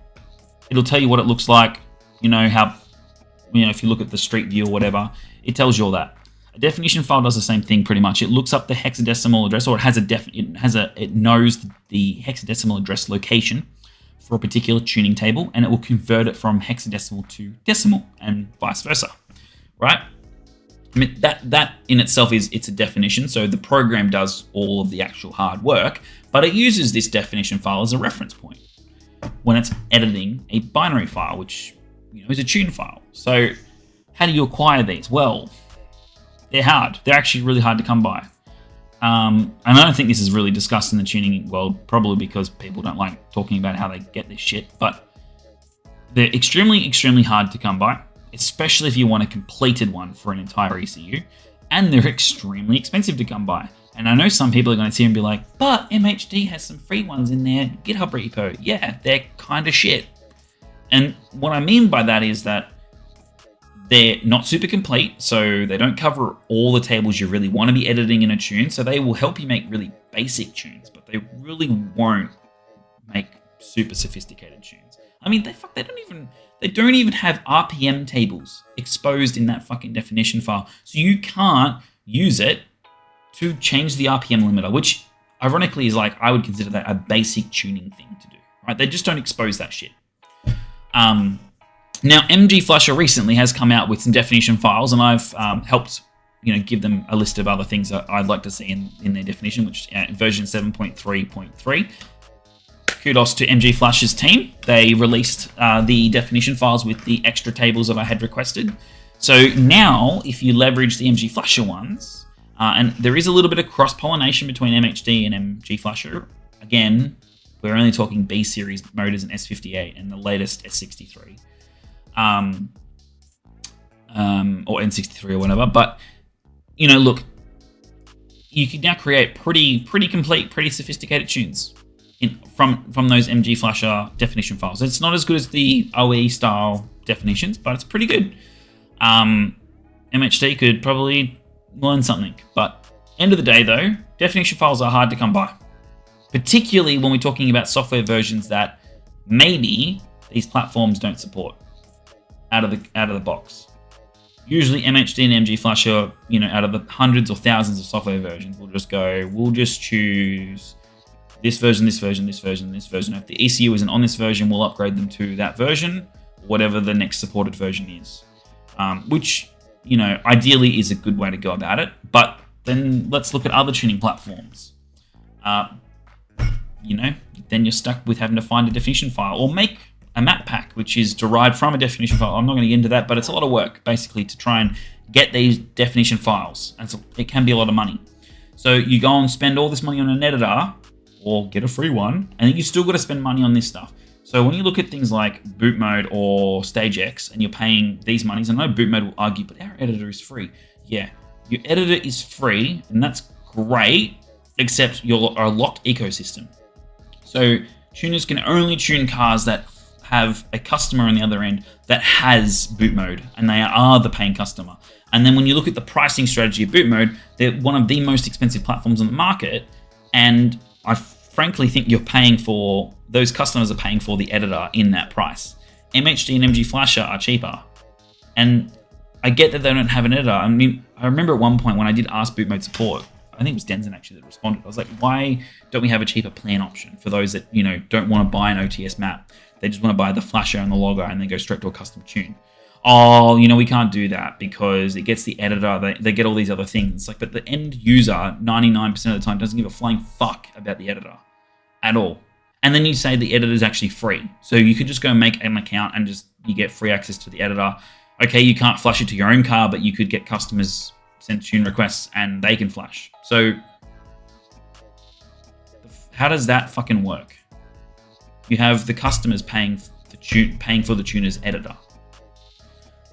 It'll tell you what it looks like, if you look at the street view or whatever, it tells you all that. A definition file does the same thing pretty much. It looks up the hexadecimal address, or it knows the hexadecimal address location for a particular tuning table, and it will convert it from hexadecimal to decimal and vice versa, right? I mean, that in itself it's a definition, so the program does all of the actual hard work, but it uses this definition file as a reference point when it's editing a binary file, which is a tune file. So how do you acquire these? Well, they're hard. They're actually really hard to come by. And I don't think this is really discussed in the tuning world, probably because people don't like talking about how they get this shit, but they're extremely, extremely hard to come by, especially if you want a completed one for an entire ECU, and they're extremely expensive to come by. And I know some people are going to see and be like, but MHD has some free ones in their GitHub repo. Yeah, they're kind of shit. And what I mean by that is that they're not super complete, so they don't cover all the tables you really want to be editing in a tune, so they will help you make really basic tunes, but they really won't make super sophisticated tunes. I mean, they don't even have RPM tables exposed in that fucking definition file, so you can't use it to change the RPM limiter, which ironically is I would consider that a basic tuning thing to do, right? They just don't expose that shit. Now, MG Flusher recently has come out with some definition files, and I've helped give them a list of other things that I'd like to see in their definition, which version 7.3.3. Kudos to MG Flusher's team. They released the definition files with the extra tables that I had requested. So now, if you leverage the MG Flusher ones, and there is a little bit of cross-pollination between MHD and MG Flusher. Again, we're only talking B series motors and S58 and the latest S63. Or N63 or whatever, but look, you can now create pretty complete, pretty sophisticated tunes from those MG Flusher definition files. It's not as good as the OE style definitions, but it's pretty good. MHD could probably learn something, but end of the day though, definition files are hard to come by, particularly when we're talking about software versions that maybe these platforms don't support out of the box. Usually MHD and MG Flusher, out of the hundreds or thousands of software versions, we'll just choose this version, this version, this version, this version. If the ECU isn't on this version, we'll upgrade them to that version, whatever the next supported version is. Which, ideally is a good way to go about it. But then let's look at other tuning platforms. Then you're stuck with having to find a definition file or make a map pack, which is derived from a definition file. I'm not going to get into that, but it's a lot of work, basically, to try and get these definition files. And so it can be a lot of money. So you go and spend all this money on an editor, or get a free one, and then you still got to spend money on this stuff. So when you look at things like Boot Mode or Stage X, and you're paying these monies, I know Boot Mode will argue, but our editor is free. Yeah, your editor is free, and that's great, except you're a locked ecosystem. So tuners can only tune cars that have a customer on the other end that has Boot Mode, and they are the paying customer. And then when you look at the pricing strategy of Boot Mode, they're one of the most expensive platforms on the market, and I frankly think those customers are paying for the editor in that price. MHD and MG Flusher are cheaper, and I get that they don't have an editor. I mean, I remember at one point when I did ask Boot Mode support, I think it was Denzen actually that responded. I was like, why don't we have a cheaper plan option for those that don't want to buy an OTS map? They just want to buy the flasher and the logger and then go straight to a custom tune. Oh, we can't do that because it gets the editor, they get all these other things. But the end user, 99% of the time, doesn't give a flying fuck about the editor at all. And then you say the editor is actually free. So you could just go and make an account and you get free access to the editor. Okay, you can't flash it to your own car, but you could get customers send tune requests and they can flash. So how does that fucking work? You have the customers paying for the tuner's editor.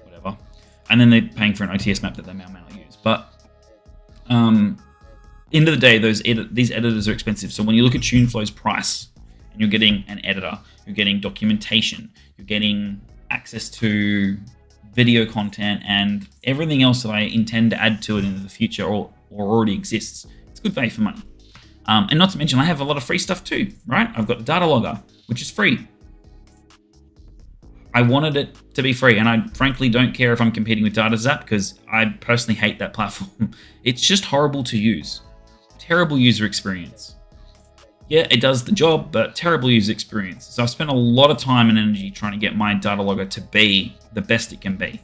Whatever. and then they're paying for an OTS map that they may or may not use. But end of the day, these editors are expensive. So when you look at Tuneflow's price, and you're getting an editor, you're getting documentation, you're getting access to video content and everything else that I intend to add to it in the future or already exists, it's good value for money. And not to mention, I have a lot of free stuff too, right? I've got the data logger, which is free. I wanted it to be free, and I frankly don't care if I'm competing with DataZap because I personally hate that platform. It's just horrible to use. Terrible user experience. Yeah, it does the job, but terrible user experience. So I've spent a lot of time and energy trying to get my data logger to be the best it can be.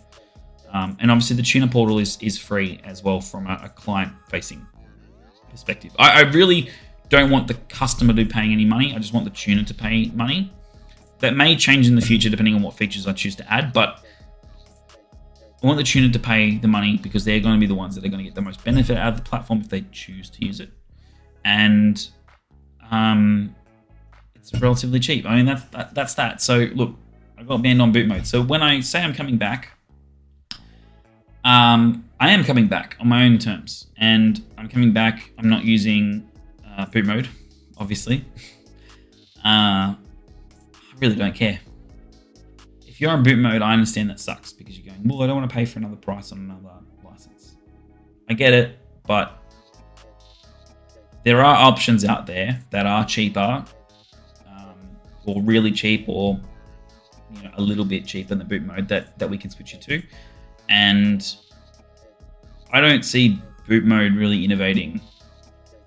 And obviously the tuner portal is free as well from a client-facing perspective. I really don't want the customer to be paying any money. I just want the tuner to pay money. That may change in the future depending on what features I choose to add, but I want the tuner to pay the money because they're going to be the ones that are going to get the most benefit out of the platform if they choose to use it. And it's relatively cheap. I mean, that's that. So look, I got banned on boot mode. So when I say I'm coming back, I am coming back on my own terms, and I'm coming back. I'm not using boot mode, obviously. I really don't care. If you're on boot mode, I understand that sucks because you're going, well, I don't want to pay for another price on another license. I get it, but there are options out there that are cheaper, or really cheap, or a little bit cheaper than the boot mode that we can switch you to. And I don't see boot mode really innovating.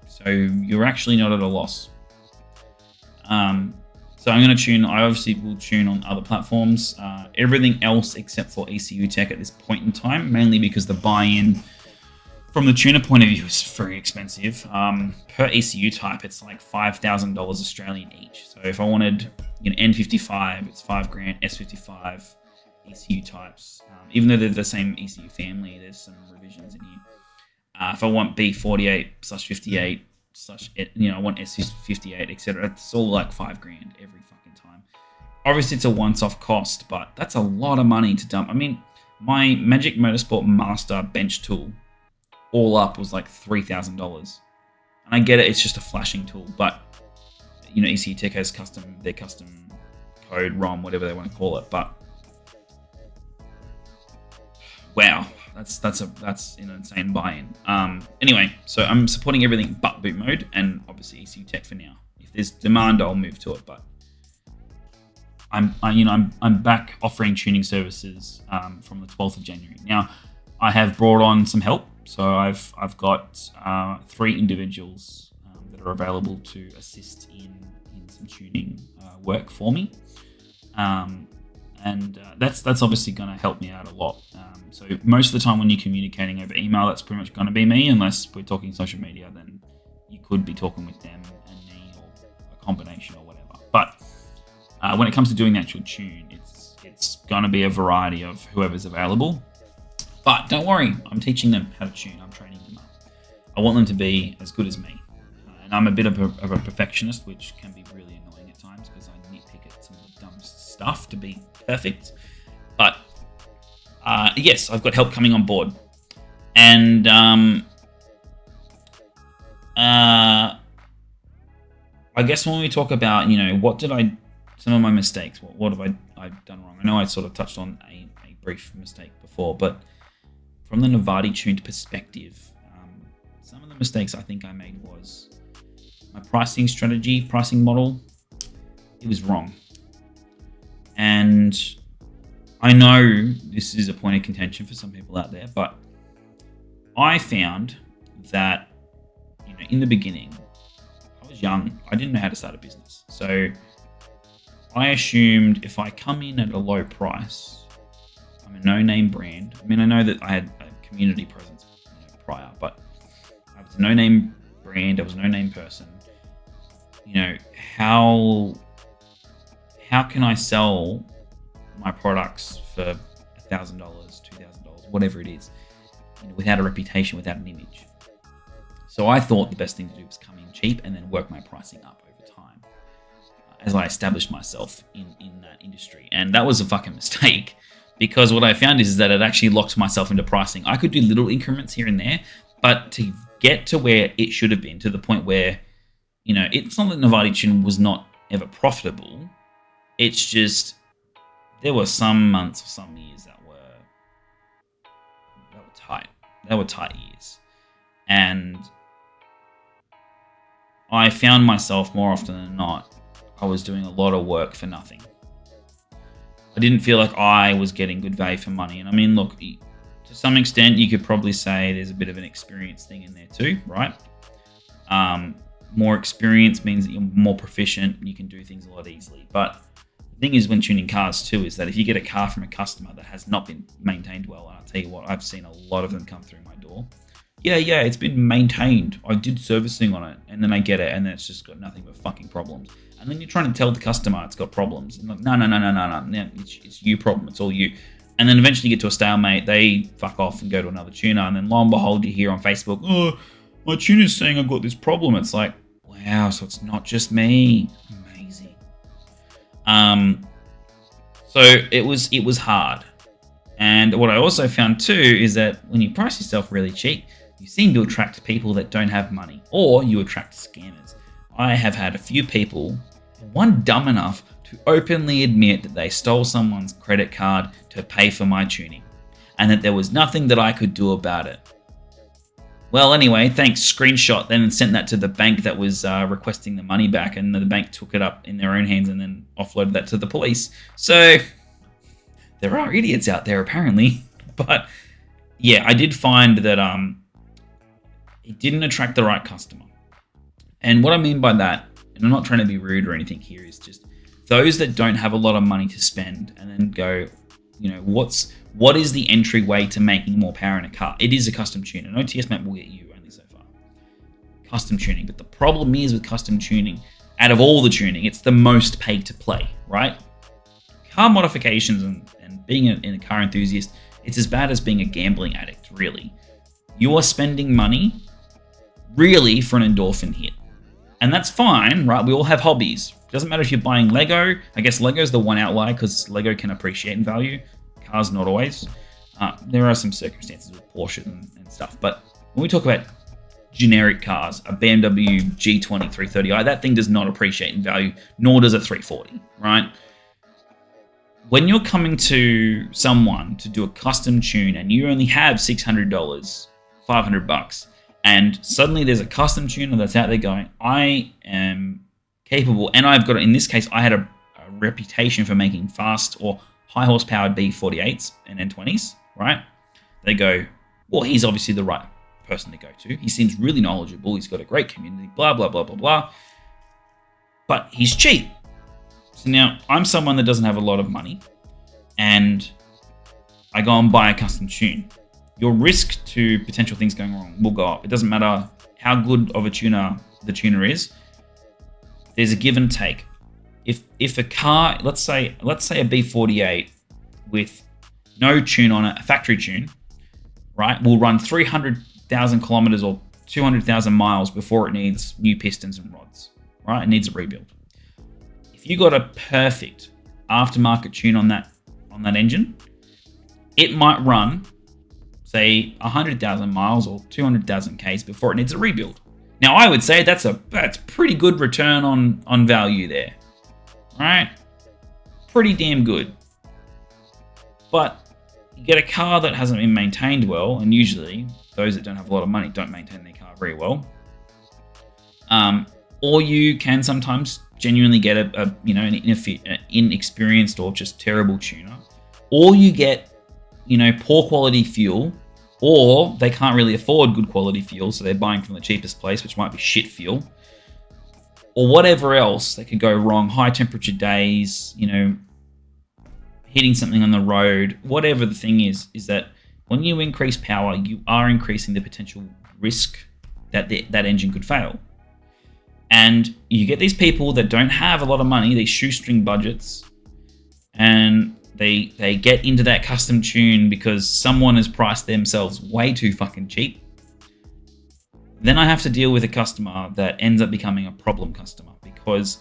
So you're actually not at a loss. So I'm going to tune. I obviously will tune on other platforms. Everything else except for ECU Tech at this point in time, mainly because the buy-in from the tuner point of view is very expensive. Per ECU type, it's like $5,000 Australian each. So if I wanted N55, it's $5,000. S55 ECU types, even though they're the same ECU family, there's some revisions in here. If I want B48/58 I want S58, etc. It's all like $5,000 every fucking time. Obviously, it's a once-off cost, but that's a lot of money to dump. I mean, my Magic Motorsport Master bench tool, all up, was like $3,000. And I get it; it's just a flashing tool, but ECU Tech has their custom code, ROM, whatever they want to call it. But wow, that's an insane buy-in. Anyway, so I'm supporting everything but boot mode and obviously ECU Tech for now. If there's demand, I'll move to it. But I'm back offering tuning services from the 12th of January. Now, I have brought on some help. So I've got 3 individuals that are available to assist in some tuning work for me. And that's obviously going to help me out a lot. So most of the time when you're communicating over email, that's pretty much going to be me, unless we're talking social media, then you could be talking with them and me, or a combination or whatever. But when it comes to doing the actual tune, it's going to be a variety of whoever's available. But don't worry, I'm teaching them how to tune. I'm training them up. I want them to be as good as me. And I'm a bit of a perfectionist, which can be really annoying at times because I nitpick at some of the dumb stuff to be perfect. But yes, I've got help coming on board. And I guess when we talk about, some of my mistakes, what have I done wrong? I know I sort of touched on a brief mistake before, but from the Navardi Tuned perspective, some of the mistakes I think I made was my pricing model. It was wrong. And I know this is a point of contention for some people out there, but I found that, in the beginning, I was young. I didn't know how to start a business. So I assumed if I come in at a low price, I'm a no-name brand. I mean, I know that I had a community presence prior, but I was a no-name brand. I was a no-name person. How can I sell my products for $1,000, $2,000, whatever it is, without a reputation, without an image? So I thought the best thing to do was come in cheap and then work my pricing up over time as I established myself in that industry. And that was a fucking mistake because what I found is that it actually locked myself into pricing. I could do little increments here and there, but to get to where it should have been, to the point where, it's not that Navardi Tuned was not ever profitable. It's just there were some months or some years that were tight. They were tight years. And I found myself more often than not, I was doing a lot of work for nothing. I didn't feel like I was getting good value for money. And I mean, look, to some extent, you could probably say there's a bit of an experience thing in there too, right? More experience means that you're more proficient and you can do things a lot easily. But the thing is, when tuning cars too, is that if you get a car from a customer that has not been maintained well, and I'll tell you what, I've seen a lot of them come through my door. Yeah, it's been maintained. I did servicing on it, and then I get it, and then it's just got nothing but fucking problems. And then you're trying to tell the customer it's got problems. And like, no, it's you problem. It's all you. And then eventually you get to a stalemate. They fuck off and go to another tuner, and then lo and behold, you hear on Facebook, "Oh, my tuner's saying I've got this problem." It's like, wow, so it's not just me. Amazing. So it was hard. And what I also found too is that when you price yourself really cheap, you seem to attract people that don't have money, or you attract scammers. I have had a few people, one dumb enough to openly admit that they stole someone's credit card to pay for my tuning, and that there was nothing that I could do about it. Well, anyway, thanks, screenshot then and sent that to the bank that was requesting the money back, and the bank took it up in their own hands and then offloaded that to the police. So there are idiots out there apparently. But yeah, I did find that it didn't attract the right customer. And what I mean by that, and I'm not trying to be rude or anything here, is just those that don't have a lot of money to spend and then go, what is the entryway to making more power in a car? It is a custom tune. An OTS map will get you only so far. Custom tuning. But the problem is with custom tuning, out of all the tuning, it's the most paid to play, right? Car modifications and being a car enthusiast, it's as bad as being a gambling addict, really. You are spending money really for an endorphin hit. And that's fine, right? We all have hobbies. It doesn't matter if you're buying Lego. I guess Lego's the one outlier because Lego can appreciate in value. Cars, not always. There are some circumstances with Porsche and stuff. But when we talk about generic cars, a BMW G20 330i, that thing does not appreciate in value, nor does a 340, right? When you're coming to someone to do a custom tune and you only have $600, $500, and suddenly there's a custom tuner that's out there going, I am capable, and I've got, in this case, I had a reputation for making fast or high horsepower B48s and N20s, right? They go, well, he's obviously the right person to go to. He seems really knowledgeable. He's got a great community, blah, blah, blah, blah, blah. But he's cheap. So now I'm someone that doesn't have a lot of money and I go and buy a custom tune. Your risk to potential things going wrong will go up. It doesn't matter how good of a tuner the tuner is. There's a give and take. If a car, let's say a B48 with no tune on it, a factory tune, right, will run 300,000 kilometers or 200,000 miles before it needs new pistons and rods, right? It needs a rebuild. If you got a perfect aftermarket tune on that engine, it might run, say, 100,000 miles or 200,000 Ks before it needs a rebuild. Now, I would say that's pretty good return on value there, right? Pretty damn good. But you get a car that hasn't been maintained well, and usually those that don't have a lot of money don't maintain their car very well. Or you can sometimes genuinely get an inexperienced or just terrible tuner, or you get poor quality fuel, or they can't really afford good quality fuel, so they're buying from the cheapest place, which might be shit fuel, or whatever else that could go wrong. High temperature days, hitting something on the road, whatever the thing is that when you increase power, you are increasing the potential risk that that engine could fail. And you get these people that don't have a lot of money, these shoestring budgets, and they get into that custom tune because someone has priced themselves way too fucking cheap. Then I have to deal with a customer that ends up becoming a problem customer because,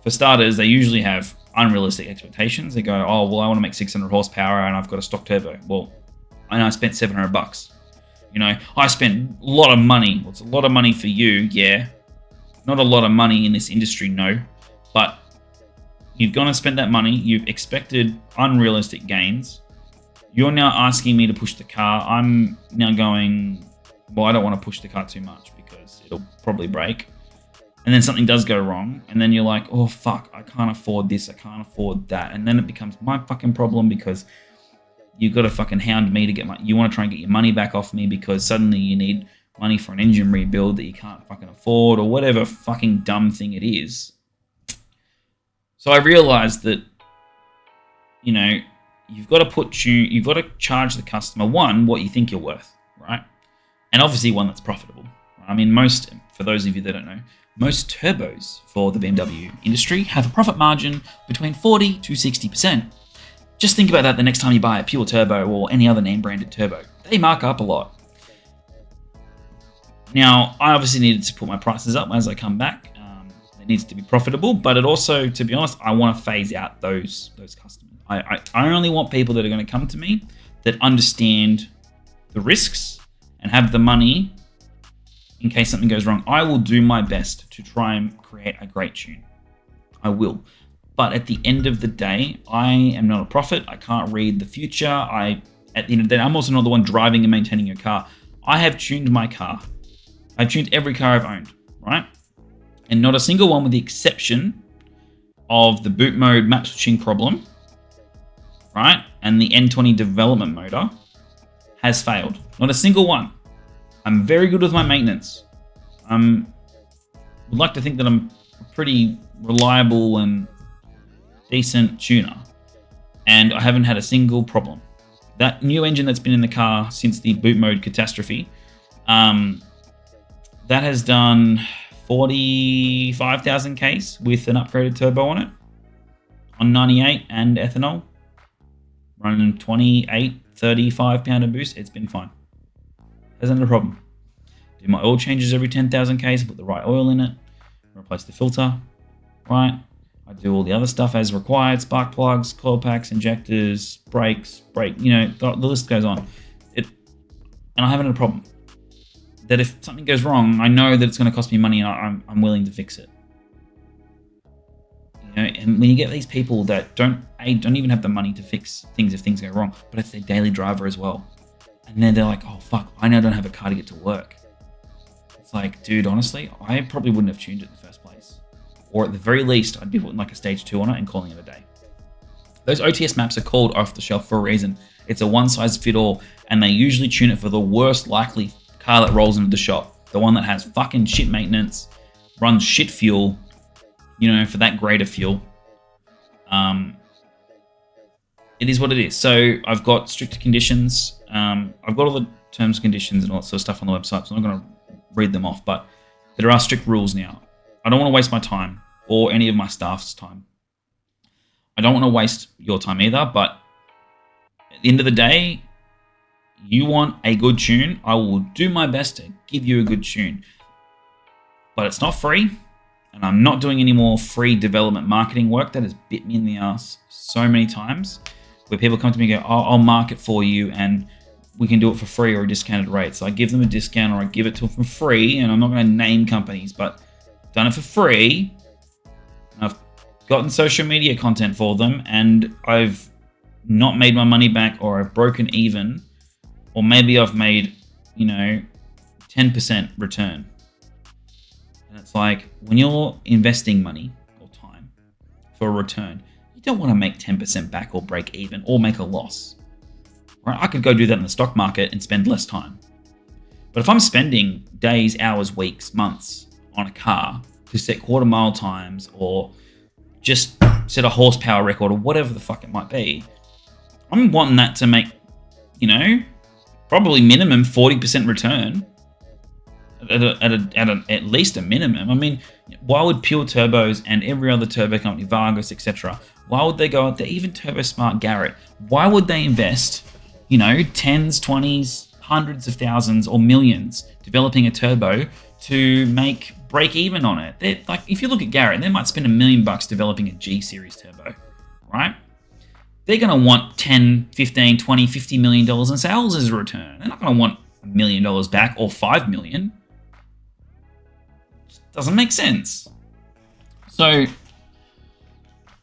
for starters, they usually have unrealistic expectations. They go, oh, well, I want to make 600 horsepower and I've got a stock turbo. Well, I know I spent $700. You know, I spent a lot of money. Well, it's a lot of money for you, yeah. Not a lot of money in this industry, no. But you've gone and spent that money. You've expected unrealistic gains. You're now asking me to push the car. I'm now going, well, I don't want to push the car too much because it'll probably break. And then something does go wrong. And then you're like, oh, fuck, I can't afford this. I can't afford that. And then it becomes my fucking problem because you've got to fucking hound me to get you want to try and get your money back off me because suddenly you need money for an engine rebuild that you can't fucking afford or whatever fucking dumb thing it is. So I realized that, you know, you've got to charge the customer, one, what you think you're worth, right? And obviously one that's profitable. I mean, for those of you that don't know, most turbos for the BMW industry have a profit margin between 40 to 60%. Just think about that the next time you buy a pure turbo or any other name-branded turbo. They mark up a lot. Now, I obviously needed to put my prices up as I come back. It needs to be profitable, but it also, to be honest, I want to phase out those customers. I only want people that are going to come to me that understand the risks and have the money in case something goes wrong. I will do my best to try and create a great tune. I will. But at the end of the day, I am not a prophet. I can't read the future. At the end of the day, I'm also not the one driving and maintaining your car. I have tuned my car. I've tuned every car I've owned, right? And not a single one, with the exception of the boot mode map switching problem, right? And the N20 development motor has failed. Not a single one. I'm very good with my maintenance. Would like to think that I'm a pretty reliable and decent tuner, and I haven't had a single problem. That new engine that's been in the car since the boot mode catastrophe, that has done 45,000 Ks with an upgraded turbo on it, on 98 and ethanol, running 28, 35 pounder boost. It's been fine. Hasn't had a problem. Do my oil changes every 10,000 Ks, put the right oil in it, replace the filter, right? I do all the other stuff as required, spark plugs, coil packs, injectors, brakes, you know, the list goes on. And I haven't had a problem. That if something goes wrong, I know that it's going to cost me money and I'm willing to fix it. You know, and when you get these people that don't even have the money to fix things if things go wrong, but it's their daily driver as well. And then they're like, oh, fuck, I now don't have a car to get to work. It's like, dude, honestly, I probably wouldn't have tuned it in the first place. Or at the very least, I'd be putting like a stage 2 on it and calling it a day. Those OTS maps are called off the shelf for a reason. It's a one size fit all, and they usually tune it for the worst likely car that rolls into the shop. The one that has fucking shit maintenance, runs shit fuel, you know, for that grade of fuel. It is what it is. So I've got stricter conditions. I've got all the terms, conditions, and all that sort of stuff on the website, so I'm not going to read them off, but there are strict rules now. I don't want to waste my time or any of my staff's time. I don't want to waste your time either, but at the end of the day, you want a good tune, I will do my best to give you a good tune. But it's not free, and I'm not doing any more free development marketing work. That has bit me in the ass so many times, where people come to me and go, oh, I'll market for you and we can do it for free or a discounted rate. So I give them a discount or I give it to them for free, and I'm not going to name companies, but I've done it for free. I've gotten social media content for them, and I've not made my money back, or I've broken even, or maybe I've made, 10% return. And it's like, when you're investing money or time for a return, you don't want to make 10% back or break even or make a loss. Right? I could go do that in the stock market and spend less time. But if I'm spending days, hours, weeks, months on a car to set quarter mile times or just set a horsepower record or whatever the fuck it might be, I'm wanting that to make, probably minimum 40% return at least a minimum. I mean, why would Pure Turbos and every other turbo company, Vargas, etc., why would they go out there, even Turbo Smart Garrett, why would they invest, tens, 20s, hundreds of thousands or millions developing a turbo to break even on it? Like, if you look at Garrett, they might spend $1 million developing a G series turbo. right? They're going to want 10, 15, 20, $50 million in sales as a return. They're not going to want $1 million back or $5 million. It doesn't make sense. So,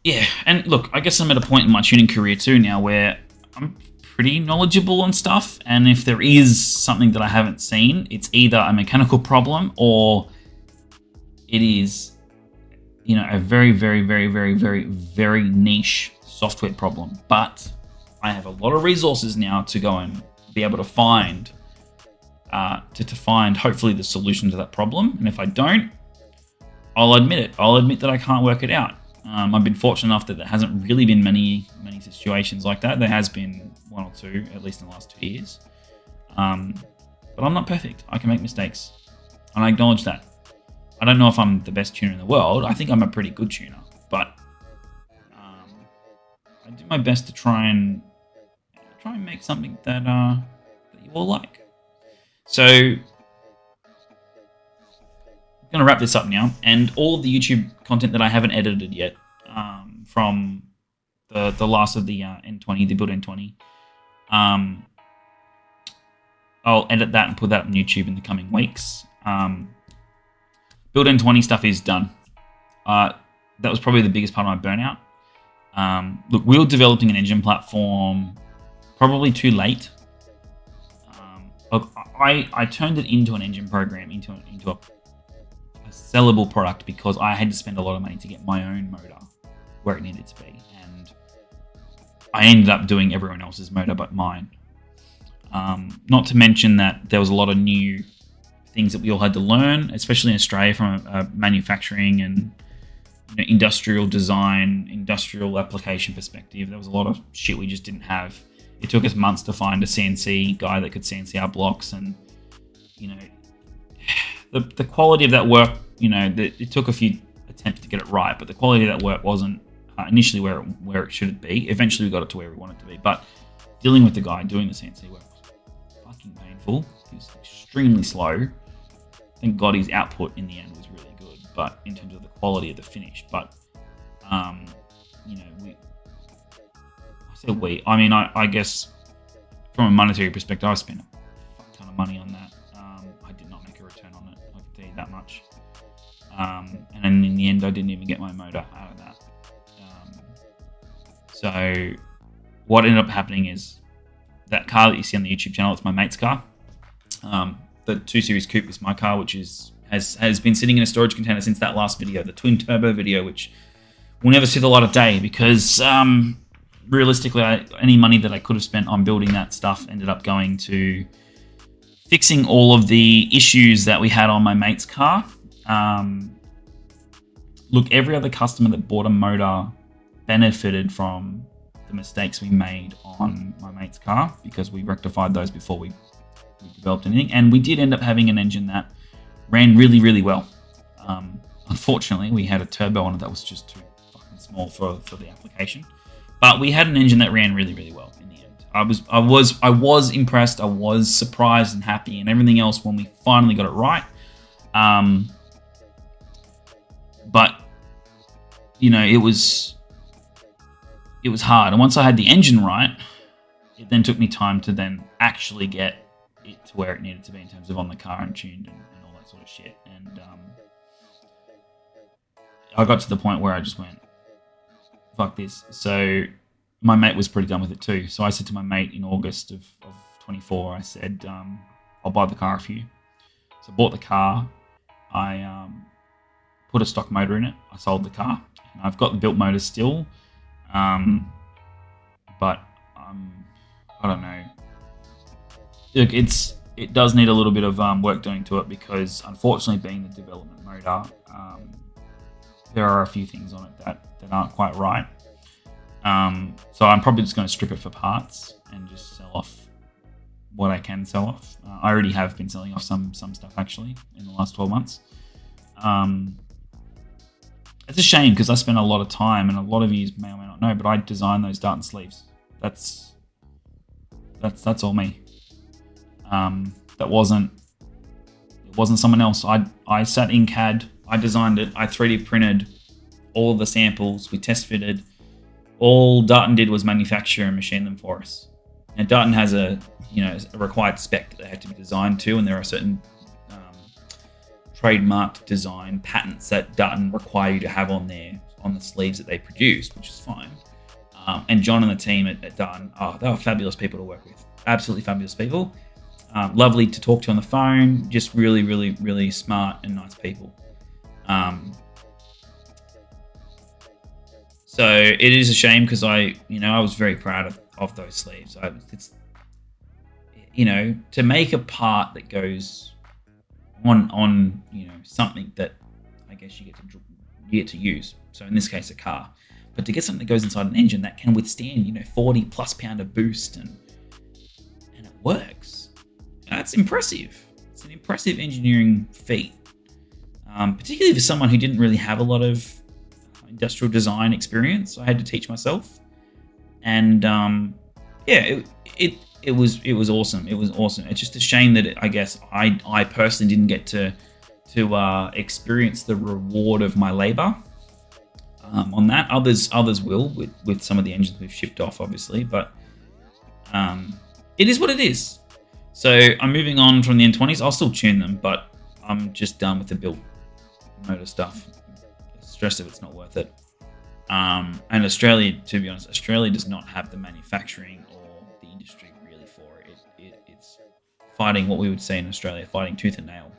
yeah. And look, I guess I'm at a point in my tuning career too now where I'm pretty knowledgeable on stuff. And if there is something that I haven't seen, it's either a mechanical problem or it is, you know, a very, very, very, very, very, very niche software problem. But I have a lot of resources now to go and be able to find, to find hopefully the solution to that problem. And if I don't, I'll admit it. I'll admit that I can't work it out. I've been fortunate enough that there hasn't really been many situations like that. There has been one or two, at least in the last 2 years. But I'm not perfect. I can make mistakes. And I acknowledge that. I don't know if I'm the best tuner in the world. I think I'm a pretty good tuner. But I do my best to try and make something that you all like. So I'm going to wrap this up now, and all of the YouTube content that I haven't edited yet from the last of the N20, the Build N20, I'll edit that and put that on YouTube in the coming weeks. Build N20 stuff is done. That was probably the biggest part of my burnout. Look, we were developing an engine platform probably too late. Look, I turned it into an engine program, into a sellable product because I had to spend a lot of money to get my own motor where it needed to be, and I ended up doing everyone else's motor but mine. Not to mention that there was a lot of new things that we all had to learn, especially in Australia from a manufacturing and industrial design, industrial application perspective. There was a lot of shit we just didn't have. It took us months to find a CNC guy that could CNC our blocks, and the quality of that work, it took a few attempts to get it right, but the quality of that work wasn't initially where it should be. Eventually we got it to where we wanted it to be, but dealing with the guy doing the CNC work was fucking painful. He was extremely slow. Thank God his output in the end was really good, but in terms of the quality of the finish. But I guess from a monetary perspective, I spent a fuck ton of money on that. I did not make a return on it, I can tell you that much. And in the end, I didn't even get my motor out of that. So what ended up happening is that car that you see on the YouTube channel, it's my mate's car. The 2 Series Coupe is my car, which has been sitting in a storage container since that last video, the twin turbo video, which will never see the light of day because realistically, any money that I could have spent on building that stuff ended up going to fixing all of the issues that we had on my mate's car. Look, every other customer that bought a motor benefited from the mistakes we made on my mate's car because we rectified those before we developed anything. And we did end up having an engine that ran really, really well. Unfortunately, we had a turbo on it that was just too fucking small for the application. But we had an engine that ran really, really well in the end. I was impressed. I was surprised and happy and everything else when we finally got it right. But it was hard. And once I had the engine right, it then took me time to then actually get it to where it needed to be in terms of on the car and tuned and all that sort of shit. And I got to the point where I just went, fuck this. So my mate was pretty done with it too. So I said to my mate in August of 24, I said, I'll buy the car off you. So I bought the car. I put a stock motor in it. I sold the car. And I've got the built motor still. But I don't know. Look, it does need a little bit of work doing to it because unfortunately being the development motor, there are a few things on it that aren't quite right. So I'm probably just going to strip it for parts and just sell off what I can sell off. I already have been selling off some stuff actually in the last 12 months. It's a shame because I spent a lot of time, and a lot of you may or may not know, but I designed those dart and sleeves. That's all me. It wasn't someone else. I sat in CAD, I designed it, I 3D printed all of the samples, we test fitted all Dutton did was manufacture and machine them for us. And Dutton has a required spec that they have to be designed to, and there are certain trademarked design patents that Dutton require you to have on the sleeves that they produce, which is fine. And John and the team at Dutton, they were fabulous people to work with. Absolutely fabulous people. Lovely to talk to on the phone. Just really, really, really smart and nice people. So it is a shame because I was very proud of those sleeves. To make a part that goes on something that I guess you get to use. So in this case, a car. But to get something that goes inside an engine that can withstand 40 plus pounder boost and it works, that's impressive. It's an impressive engineering feat, particularly for someone who didn't really have a lot of industrial design experience. I had to teach myself, and it was awesome. It was awesome. It's just a shame that I guess I personally didn't get to experience the reward of my labor on that. Others will with some of the engines we've shipped off, obviously, but it is what it is. So I'm moving on from the N20s. I'll still tune them, but I'm just done with the build motor stuff. The stress of it's not worth it. And Australia, to be honest, Australia does not have the manufacturing or the industry really for it. It's fighting what we would say in Australia, fighting tooth and nail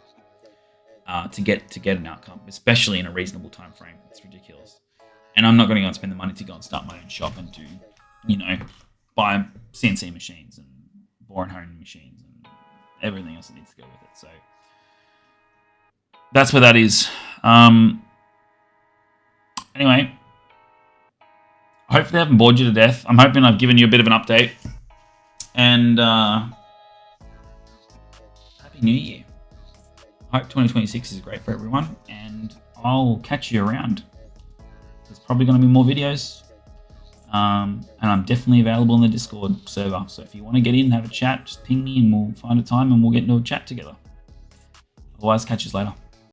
to get an outcome, especially in a reasonable time frame. It's ridiculous. And I'm not going to go and spend the money to go and start my own shop and do, buy CNC machines and bore and hone machines and everything else that needs to go with it. So that's where that is. Anyway, hopefully I haven't bored you to death. I'm hoping I've given you a bit of an update. And Happy New Year. I hope 2026 is great for everyone. And I'll catch you around. There's probably going to be more videos. And I'm definitely available in the Discord server. So if you want to get in and have a chat, just ping me and we'll find a time and we'll get into a chat together. Otherwise, catch you later.